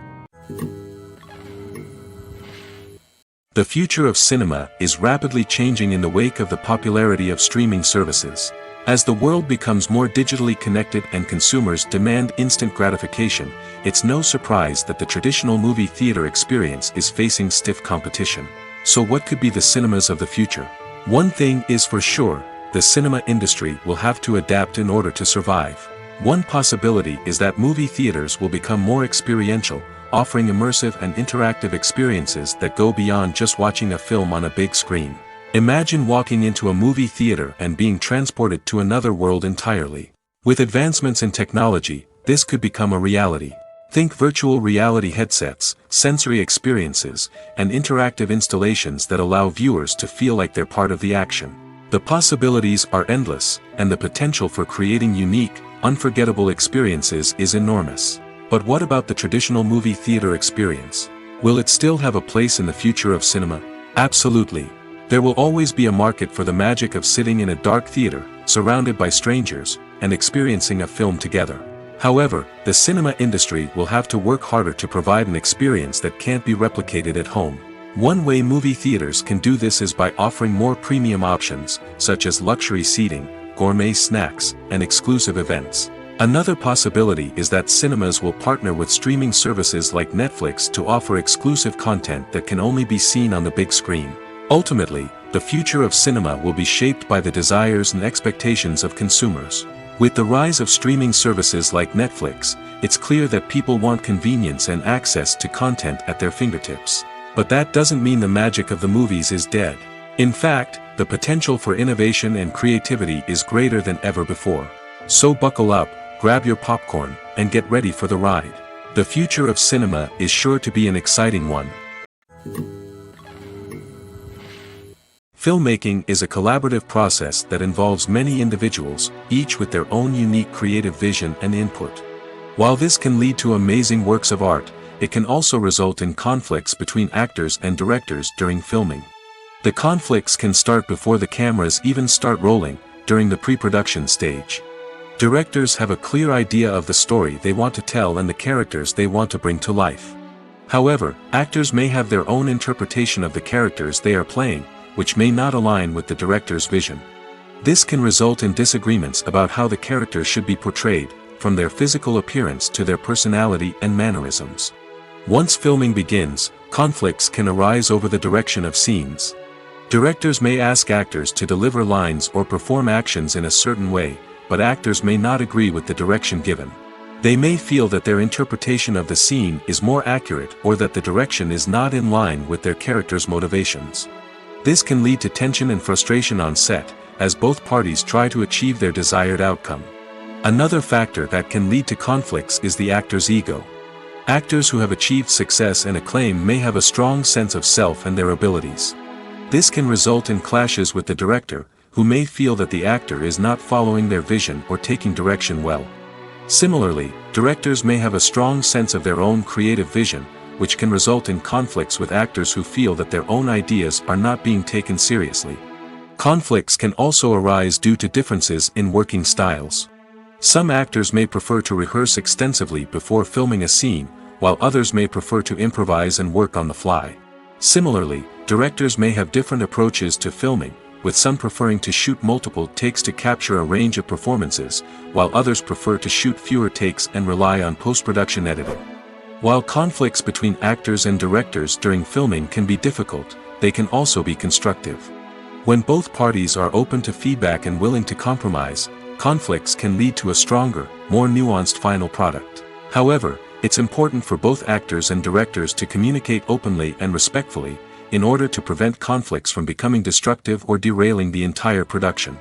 The future of cinema is rapidly changing in the wake of the popularity of streaming services. As the world becomes more digitally connected and consumers demand instant gratification, it's no surprise that the traditional movie theater experience is facing stiff competition. So what could be the cinemas of the future? One thing is for sure, the cinema industry will have to adapt in order to survive. One possibility is that movie theaters will become more experiential, offering immersive and interactive experiences that go beyond just watching a film on a big screen. Imagine walking into a movie theater and being transported to another world entirely. With advancements in technology, this could become a reality. Think virtual reality headsets, sensory experiences, and interactive installations that allow viewers to feel like they're part of the action. The possibilities are endless, and the potential for creating unique, unforgettable experiences is enormous. But what about the traditional movie theater experience? Will it still have a place in the future of cinema? Absolutely. There will always be a market for the magic of sitting in a dark theater, surrounded by strangers, and experiencing a film together. However, the cinema industry will have to work harder to provide an experience that can't be replicated at home. One way movie theaters can do this is by offering more premium options, such as luxury seating, gourmet snacks, and exclusive events. Another possibility is that cinemas will partner with streaming services like Netflix to offer exclusive content that can only be seen on the big screen. Ultimately, the future of cinema will be shaped by the desires and expectations of consumers. With the rise of streaming services like Netflix, it's clear that people want convenience and access to content at their fingertips. But that doesn't mean the magic of the movies is dead. In fact, the potential for innovation and creativity is greater than ever before. So buckle up, grab your popcorn, and get ready for the ride. The future of cinema is sure to be an exciting one. Filmmaking is a collaborative process that involves many individuals, each with their own unique creative vision and input. While this can lead to amazing works of art, it can also result in conflicts between actors and directors during filming. The conflicts can start before the cameras even start rolling, during the pre-production stage. Directors have a clear idea of the story they want to tell and the characters they want to bring to life. However, actors may have their own interpretation of the characters they are playing, which may not align with the director's vision. This can result in disagreements about how the characters should be portrayed, from their physical appearance to their personality and mannerisms. Once filming begins, conflicts can arise over the direction of scenes. Directors may ask actors to deliver lines or perform actions in a certain way, but actors may not agree with the direction given. They may feel that their interpretation of the scene is more accurate or that the direction is not in line with their character's motivations. This can lead to tension and frustration on set, as both parties try to achieve their desired outcome. Another factor that can lead to conflicts is the actor's ego. Actors who have achieved success and acclaim may have a strong sense of self and their abilities. This can result in clashes with the director, who may feel that the actor is not following their vision or taking direction well. Similarly, directors may have a strong sense of their own creative vision, which can result in conflicts with actors who feel that their own ideas are not being taken seriously. Conflicts can also arise due to differences in working styles. Some actors may prefer to rehearse extensively before filming a scene, while others may prefer to improvise and work on the fly. Similarly, directors may have different approaches to filming, with some preferring to shoot multiple takes to capture a range of performances, while others prefer to shoot fewer takes and rely on post-production editing. While conflicts between actors and directors during filming can be difficult, they can also be constructive. When both parties are open to feedback and willing to compromise, conflicts can lead to a stronger, more nuanced final product. However, it's important for both actors and directors to communicate openly and respectfully, in order to prevent conflicts from becoming destructive or derailing the entire production.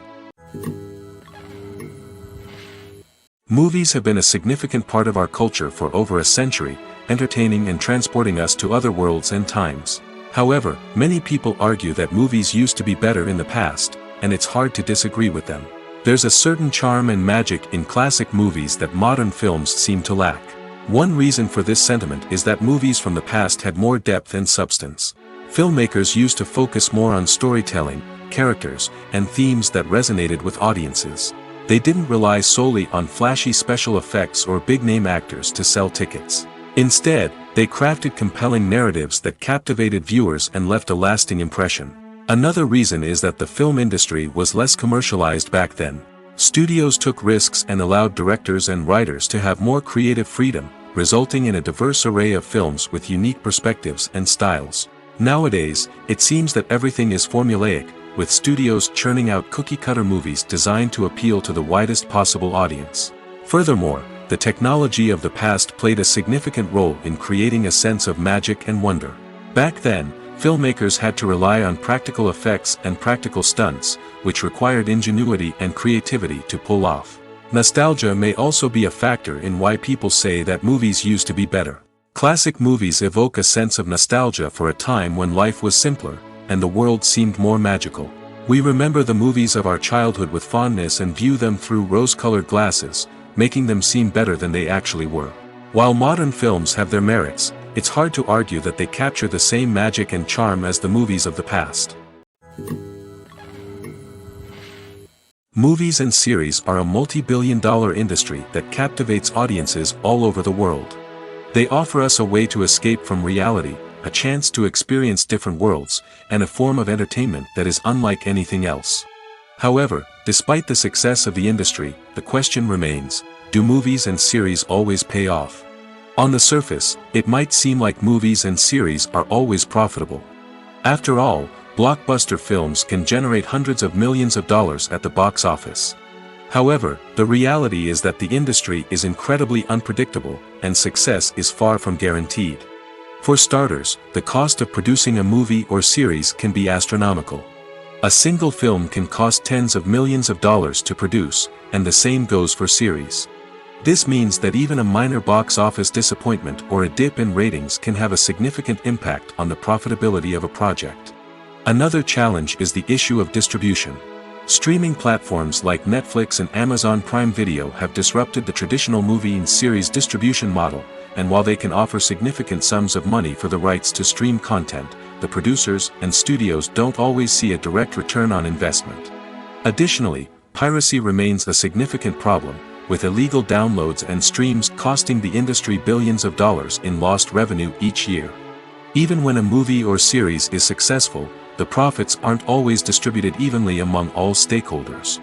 Movies have been a significant part of our culture for over a century, entertaining and transporting us to other worlds and times. However, many people argue that movies used to be better in the past, and it's hard to disagree with them. There's a certain charm and magic in classic movies that modern films seem to lack. One reason for this sentiment is that movies from the past had more depth and substance. Filmmakers used to focus more on storytelling, characters, and themes that resonated with audiences. They didn't rely solely on flashy special effects or big-name actors to sell tickets. Instead, they crafted compelling narratives that captivated viewers and left a lasting impression. Another reason is that the film industry was less commercialized back then. Studios took risks and allowed directors and writers to have more creative freedom, resulting in a diverse array of films with unique perspectives and styles. Nowadays, it seems that everything is formulaic, with studios churning out cookie-cutter movies designed to appeal to the widest possible audience. Furthermore, the technology of the past played a significant role in creating a sense of magic and wonder. Back then, filmmakers had to rely on practical effects and practical stunts, which required ingenuity and creativity to pull off. Nostalgia may also be a factor in why people say that movies used to be better. Classic movies evoke a sense of nostalgia for a time when life was simpler, and the world seemed more magical. We remember the movies of our childhood with fondness and view them through rose-colored glasses, making them seem better than they actually were. While modern films have their merits, it's hard to argue that they capture the same magic and charm as the movies of the past. Movies and series are a multi-billion-dollar industry that captivates audiences all over the world. They offer us a way to escape from reality, a chance to experience different worlds, and a form of entertainment that is unlike anything else. However, despite the success of the industry, the question remains, do movies and series always pay off? On the surface, it might seem like movies and series are always profitable. After all, blockbuster films can generate hundreds of millions of dollars at the box office. However, the reality is that the industry is incredibly unpredictable, and success is far from guaranteed. For starters, the cost of producing a movie or series can be astronomical. A single film can cost tens of millions of dollars to produce, and the same goes for series. This means that even a minor box office disappointment or a dip in ratings can have a significant impact on the profitability of a project. Another challenge is the issue of distribution. Streaming platforms like Netflix and Amazon Prime Video have disrupted the traditional movie and series distribution model, and while they can offer significant sums of money for the rights to stream content, the producers and studios don't always see a direct return on investment. Additionally, piracy remains a significant problem, with illegal downloads and streams costing the industry billions of dollars in lost revenue each year. Even when a movie or series is successful, the profits aren't always distributed evenly among all stakeholders.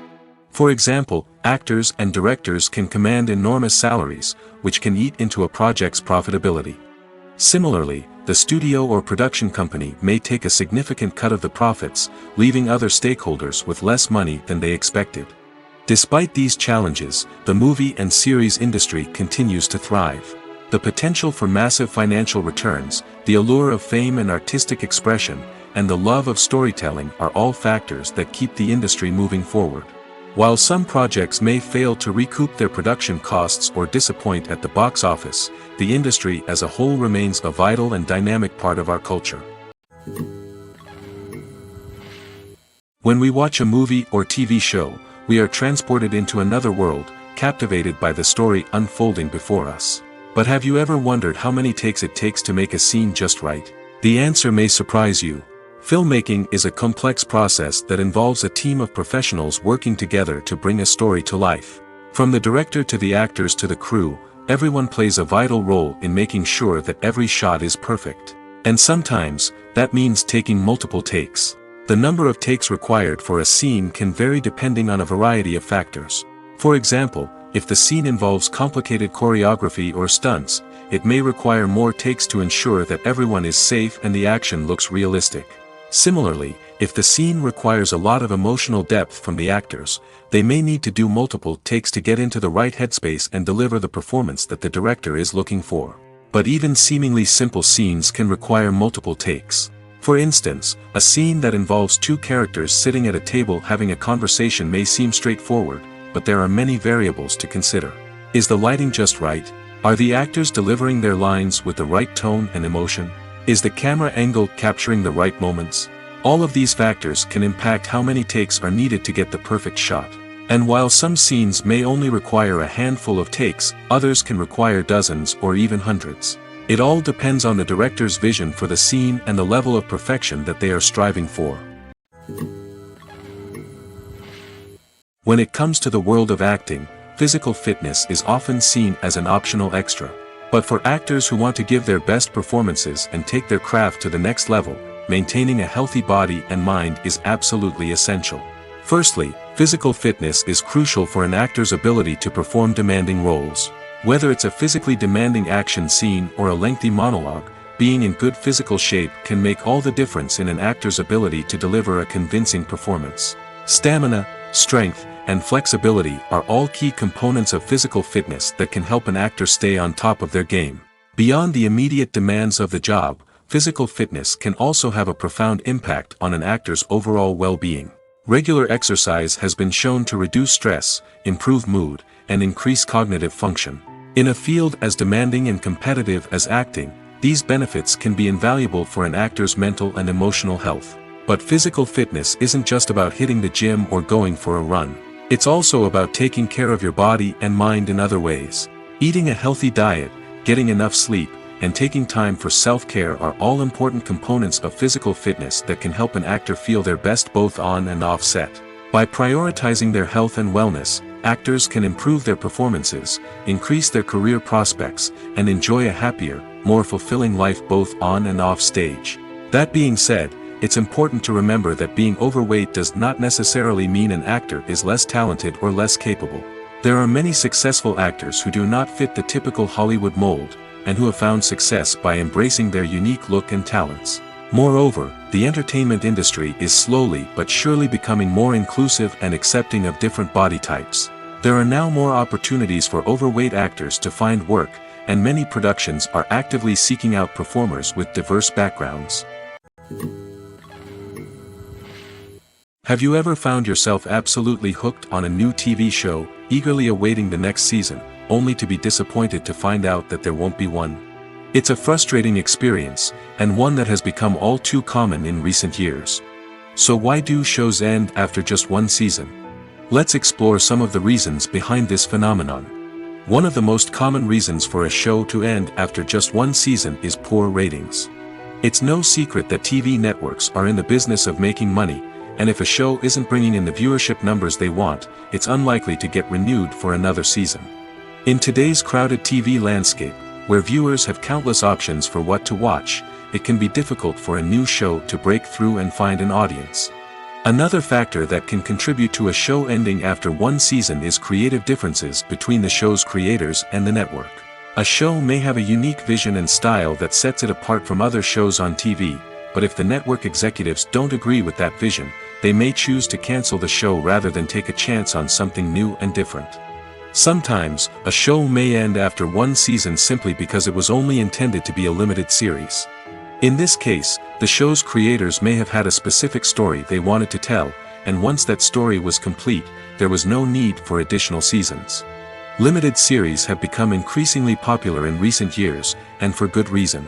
For example, actors and directors can command enormous salaries, which can eat into a project's profitability. Similarly, the studio or production company may take a significant cut of the profits, leaving other stakeholders with less money than they expected. Despite these challenges, the movie and series industry continues to thrive. The potential for massive financial returns, the allure of fame and artistic expression, and the love of storytelling are all factors that keep the industry moving forward. While some projects may fail to recoup their production costs or disappoint at the box office, the industry as a whole remains a vital and dynamic part of our culture. When we watch a movie or TV show, we are transported into another world, captivated by the story unfolding before us. But have you ever wondered how many takes it takes to make a scene just right? The answer may surprise you. Filmmaking is a complex process that involves a team of professionals working together to bring a story to life. From the director to the actors to the crew, everyone plays a vital role in making sure that every shot is perfect. And sometimes, that means taking multiple takes. The number of takes required for a scene can vary depending on a variety of factors. For example, if the scene involves complicated choreography or stunts, it may require more takes to ensure that everyone is safe and the action looks realistic. Similarly, if the scene requires a lot of emotional depth from the actors, they may need to do multiple takes to get into the right headspace and deliver the performance that the director is looking for. But even seemingly simple scenes can require multiple takes. For instance, a scene that involves two characters sitting at a table having a conversation may seem straightforward, but there are many variables to consider. Is the lighting just right? Are the actors delivering their lines with the right tone and emotion? Is the camera angle capturing the right moments? All of these factors can impact how many takes are needed to get the perfect shot. And while some scenes may only require a handful of takes, others can require dozens or even hundreds. It all depends on the director's vision for the scene and the level of perfection that they are striving for. When it comes to the world of acting, physical fitness is often seen as an optional extra. But for actors who want to give their best performances and take their craft to the next level, maintaining a healthy body and mind is absolutely essential. Firstly, Physical fitness is crucial for an actor's ability to perform demanding roles. Whether it's a physically demanding action scene or a lengthy monologue, being in good physical shape can make all the difference in an actor's ability to deliver a convincing performance. Stamina, strength, and flexibility are all key components of physical fitness that can help an actor stay on top of their game. Beyond the immediate demands of the job, physical fitness can also have a profound impact on an actor's overall well-being. Regular exercise has been shown to reduce stress, improve mood, and increase cognitive function. In a field as demanding and competitive as acting, these benefits can be invaluable for an actor's mental and emotional health. But physical fitness isn't just about hitting the gym or going for a run. It's also about taking care of your body and mind in other ways. Eating a healthy diet, getting enough sleep, and taking time for self-care are all important components of physical fitness that can help an actor feel their best both on and off set. By prioritizing their health and wellness, actors can improve their performances, increase their career prospects, and enjoy a happier, more fulfilling life both on and off stage. That being said, it's important to remember that being overweight does not necessarily mean an actor is less talented or less capable. There are many successful actors who do not fit the typical Hollywood mold, and who have found success by embracing their unique look and talents. Moreover, the entertainment industry is slowly but surely becoming more inclusive and accepting of different body types. There are now more opportunities for overweight actors to find work, and many productions are actively seeking out performers with diverse backgrounds. Have you ever found yourself absolutely hooked on a new TV show, eagerly awaiting the next season, only to be disappointed to find out that there won't be one? It's a frustrating experience, and one that has become all too common in recent years. So why do shows end after just one season? Let's explore some of the reasons behind this phenomenon. One of the most common reasons for a show to end after just one season is poor ratings. It's no secret that TV networks are in the business of making money, and if a show isn't bringing in the viewership numbers they want, it's unlikely to get renewed for another season. In today's crowded TV landscape, where viewers have countless options for what to watch, it can be difficult for a new show to break through and find an audience. Another factor that can contribute to a show ending after one season is creative differences between the show's creators and the network. A show may have a unique vision and style that sets it apart from other shows on TV, but if the network executives don't agree with that vision, they may choose to cancel the show rather than take a chance on something new and different. Sometimes, a show may end after one season simply because it was only intended to be a limited series. In this case, the show's creators may have had a specific story they wanted to tell, and once that story was complete, there was no need for additional seasons. Limited series have become increasingly popular in recent years, and for good reason.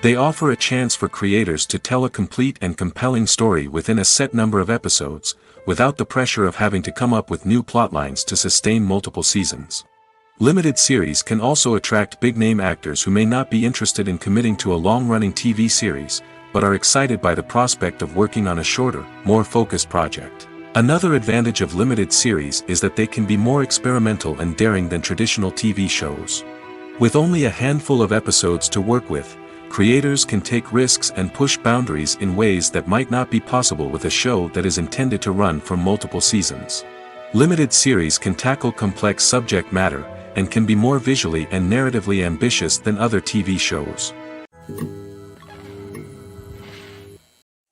They offer a chance for creators to tell a complete and compelling story within a set number of episodes, without the pressure of having to come up with new plotlines to sustain multiple seasons. Limited series can also attract big-name actors who may not be interested in committing to a long-running TV series, but are excited by the prospect of working on a shorter, more focused project. Another advantage of limited series is that they can be more experimental and daring than traditional TV shows. With only a handful of episodes to work with, creators can take risks and push boundaries in ways that might not be possible with a show that is intended to run for multiple seasons. Limited series can tackle complex subject matter, and can be more visually and narratively ambitious than other TV shows.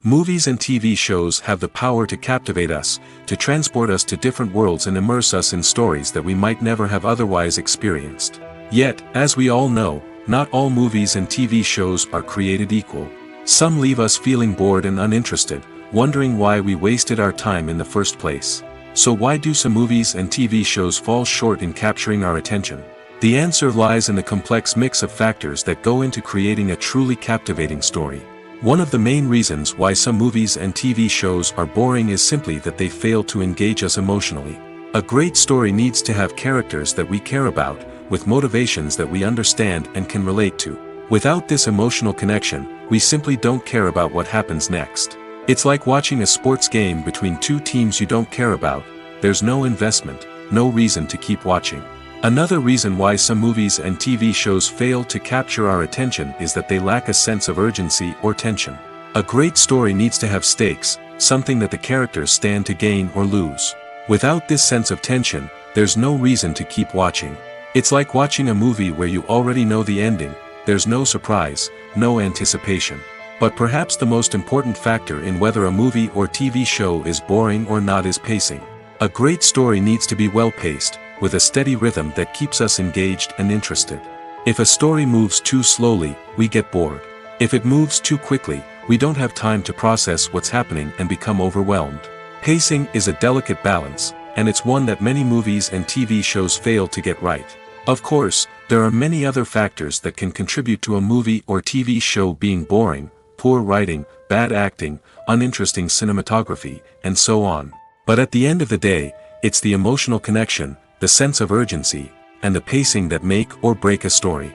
Movies and TV shows have the power to captivate us, to transport us to different worlds and immerse us in stories that we might never have otherwise experienced. Yet, as we all know, not all movies and TV shows are created equal. Some leave us feeling bored and uninterested, wondering why we wasted our time in the first place. So why do some movies and TV shows fall short in capturing our attention? The answer lies in the complex mix of factors that go into creating a truly captivating story. One of the main reasons why some movies and TV shows are boring is simply that they fail to engage us emotionally. A great story needs to have characters that we care about, with motivations that we understand and can relate to. Without this emotional connection, we simply don't care about what happens next. It's like watching a sports game between two teams you don't care about. There's no investment, no reason to keep watching. Another reason why some movies and TV shows fail to capture our attention is that they lack a sense of urgency or tension. A great story needs to have stakes, something that the characters stand to gain or lose. Without this sense of tension, there's no reason to keep watching. It's like watching a movie where you already know the ending, there's no surprise, no anticipation. But perhaps the most important factor in whether a movie or TV show is boring or not is pacing. A great story needs to be well-paced, with a steady rhythm that keeps us engaged and interested. If a story moves too slowly, we get bored. If it moves too quickly, we don't have time to process what's happening and become overwhelmed. Pacing is a delicate balance, and it's one that many movies and TV shows fail to get right. Of course, there are many other factors that can contribute to a movie or TV show being boring: poor writing, bad acting, uninteresting cinematography, and so on. But at the end of the day, it's the emotional connection, the sense of urgency, and the pacing that make or break a story.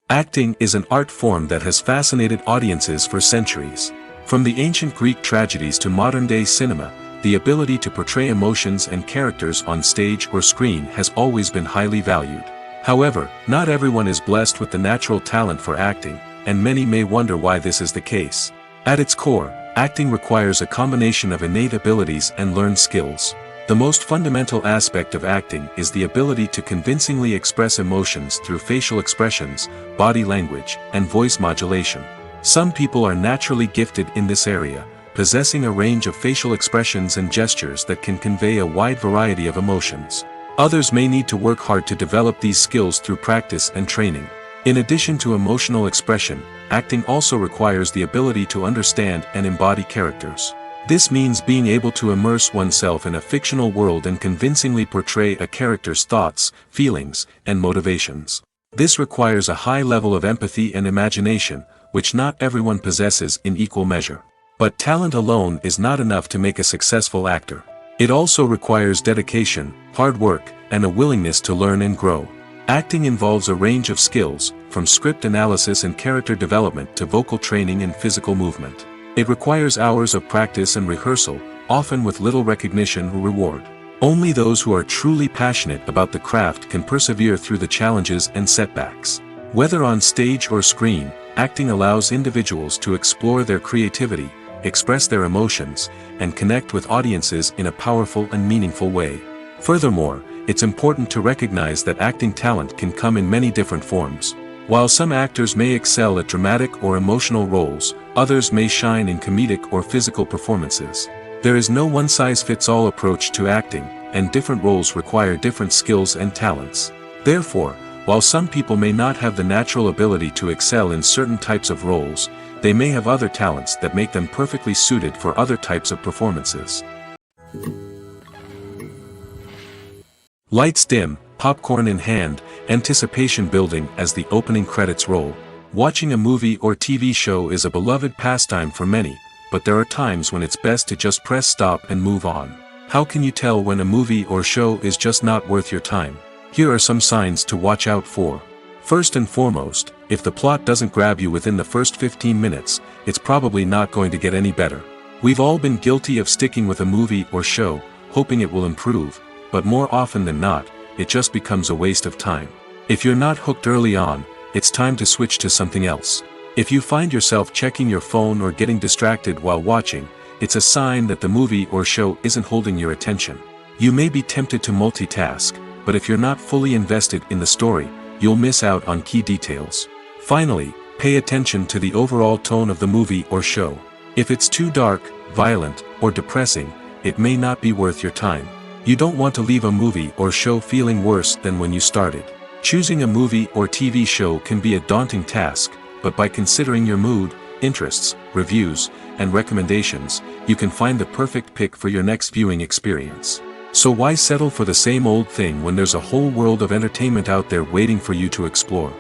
Acting is an art form that has fascinated audiences for centuries. From the ancient Greek tragedies to modern-day cinema, the ability to portray emotions and characters on stage or screen has always been highly valued. However, not everyone is blessed with the natural talent for acting, and many may wonder why this is the case. At its core, acting requires a combination of innate abilities and learned skills. The most fundamental aspect of acting is the ability to convincingly express emotions through facial expressions, body language, and voice modulation. Some people are naturally gifted in this area, possessing a range of facial expressions and gestures that can convey a wide variety of emotions. Others may need to work hard to develop these skills through practice and training. In addition to emotional expression, acting also requires the ability to understand and embody characters. This means being able to immerse oneself in a fictional world and convincingly portray a character's thoughts, feelings, and motivations. This requires a high level of empathy and imagination, which not everyone possesses in equal measure. But talent alone is not enough to make a successful actor. It also requires dedication, hard work, and a willingness to learn and grow. Acting involves a range of skills, from script analysis and character development to vocal training and physical movement. It requires hours of practice and rehearsal, often with little recognition or reward. Only those who are truly passionate about the craft can persevere through the challenges and setbacks. Whether on stage or screen, acting allows individuals to explore their creativity, express their emotions, and connect with audiences in a powerful and meaningful way. Furthermore, it's important to recognize that acting talent can come in many different forms. While some actors may excel at dramatic or emotional roles, others may shine in comedic or physical performances. There is no one-size-fits-all approach to acting, and different roles require different skills and talents. Therefore, while some people may not have the natural ability to excel in certain types of roles, they may have other talents that make them perfectly suited for other types of performances. Lights dim, popcorn in hand, anticipation building as the opening credits roll. Watching a movie or TV show is a beloved pastime for many, but there are times when it's best to just press stop and move on. How can you tell when a movie or show is just not worth your time? Here are some signs to watch out for. First and foremost, if the plot doesn't grab you within the first 15 minutes, it's probably not going to get any better. We've all been guilty of sticking with a movie or show, hoping it will improve, but more often than not, it just becomes a waste of time. If you're not hooked early on, it's time to switch to something else. If you find yourself checking your phone or getting distracted while watching, it's a sign that the movie or show isn't holding your attention. You may be tempted to multitask, but if you're not fully invested in the story, you'll miss out on key details. Finally, pay attention to the overall tone of the movie or show. If it's too dark, violent, or depressing, it may not be worth your time. You don't want to leave a movie or show feeling worse than when you started. Choosing a movie or TV show can be a daunting task, but by considering your mood, interests, reviews, and recommendations, you can find the perfect pick for your next viewing experience. So why settle for the same old thing when there's a whole world of entertainment out there waiting for you to explore?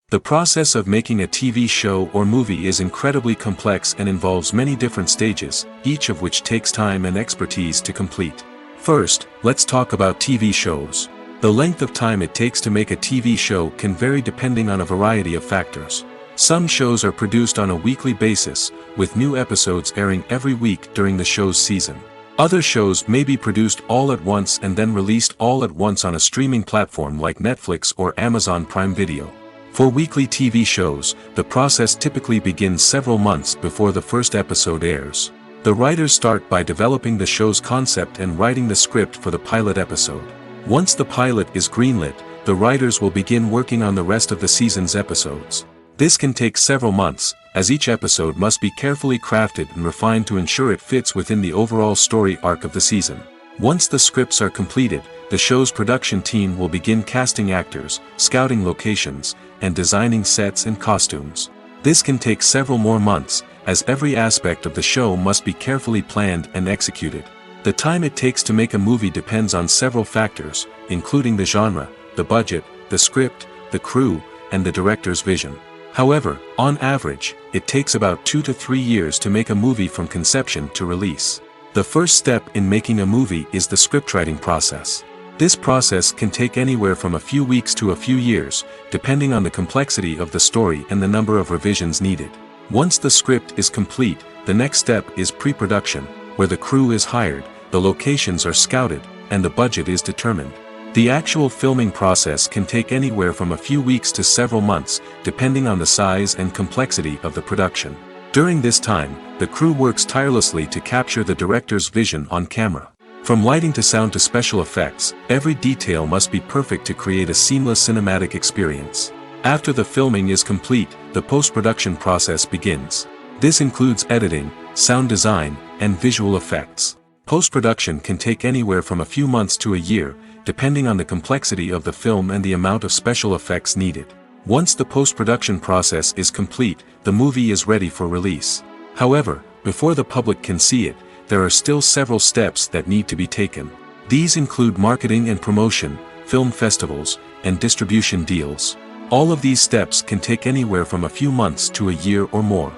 The process of making a TV show or movie is incredibly complex and involves many different stages, each of which takes time and expertise to complete. First, let's talk about TV shows. The length of time it takes to make a TV show can vary depending on a variety of factors. Some shows are produced on a weekly basis, with new episodes airing every week during the show's season. Other shows may be produced all at once and then released all at once on a streaming platform like Netflix or Amazon Prime Video. For weekly TV shows, the process typically begins several months before the first episode airs. The writers start by developing the show's concept and writing the script for the pilot episode. Once the pilot is greenlit, the writers will begin working on the rest of the season's episodes. This can take several months, as each episode must be carefully crafted and refined to ensure it fits within the overall story arc of the season. Once the scripts are completed, the show's production team will begin casting actors, scouting locations, and designing sets and costumes. This can take several more months, as every aspect of the show must be carefully planned and executed. The time it takes to make a movie depends on several factors, including the genre, the budget, the script, the crew, and the director's vision. However, on average, it takes about 2 to 3 years to make a movie from conception to release. The first step in making a movie is the scriptwriting process. This process can take anywhere from a few weeks to a few years, depending on the complexity of the story and the number of revisions needed. Once the script is complete, the next step is pre-production, where the crew is hired, the locations are scouted, and the budget is determined. The actual filming process can take anywhere from a few weeks to several months, depending on the size and complexity of the production. During this time, the crew works tirelessly to capture the director's vision on camera. From lighting to sound to special effects, every detail must be perfect to create a seamless cinematic experience. After the filming is complete, the post-production process begins. This includes editing, sound design, and visual effects. Post-production can take anywhere from a few months to a year, depending on the complexity of the film and the amount of special effects needed. Once the post-production process is complete, the movie is ready for release. However, before the public can see it, there are still several steps that need to be taken. These include marketing and promotion, film festivals, and distribution deals. All of these steps can take anywhere from a few months to a year or more.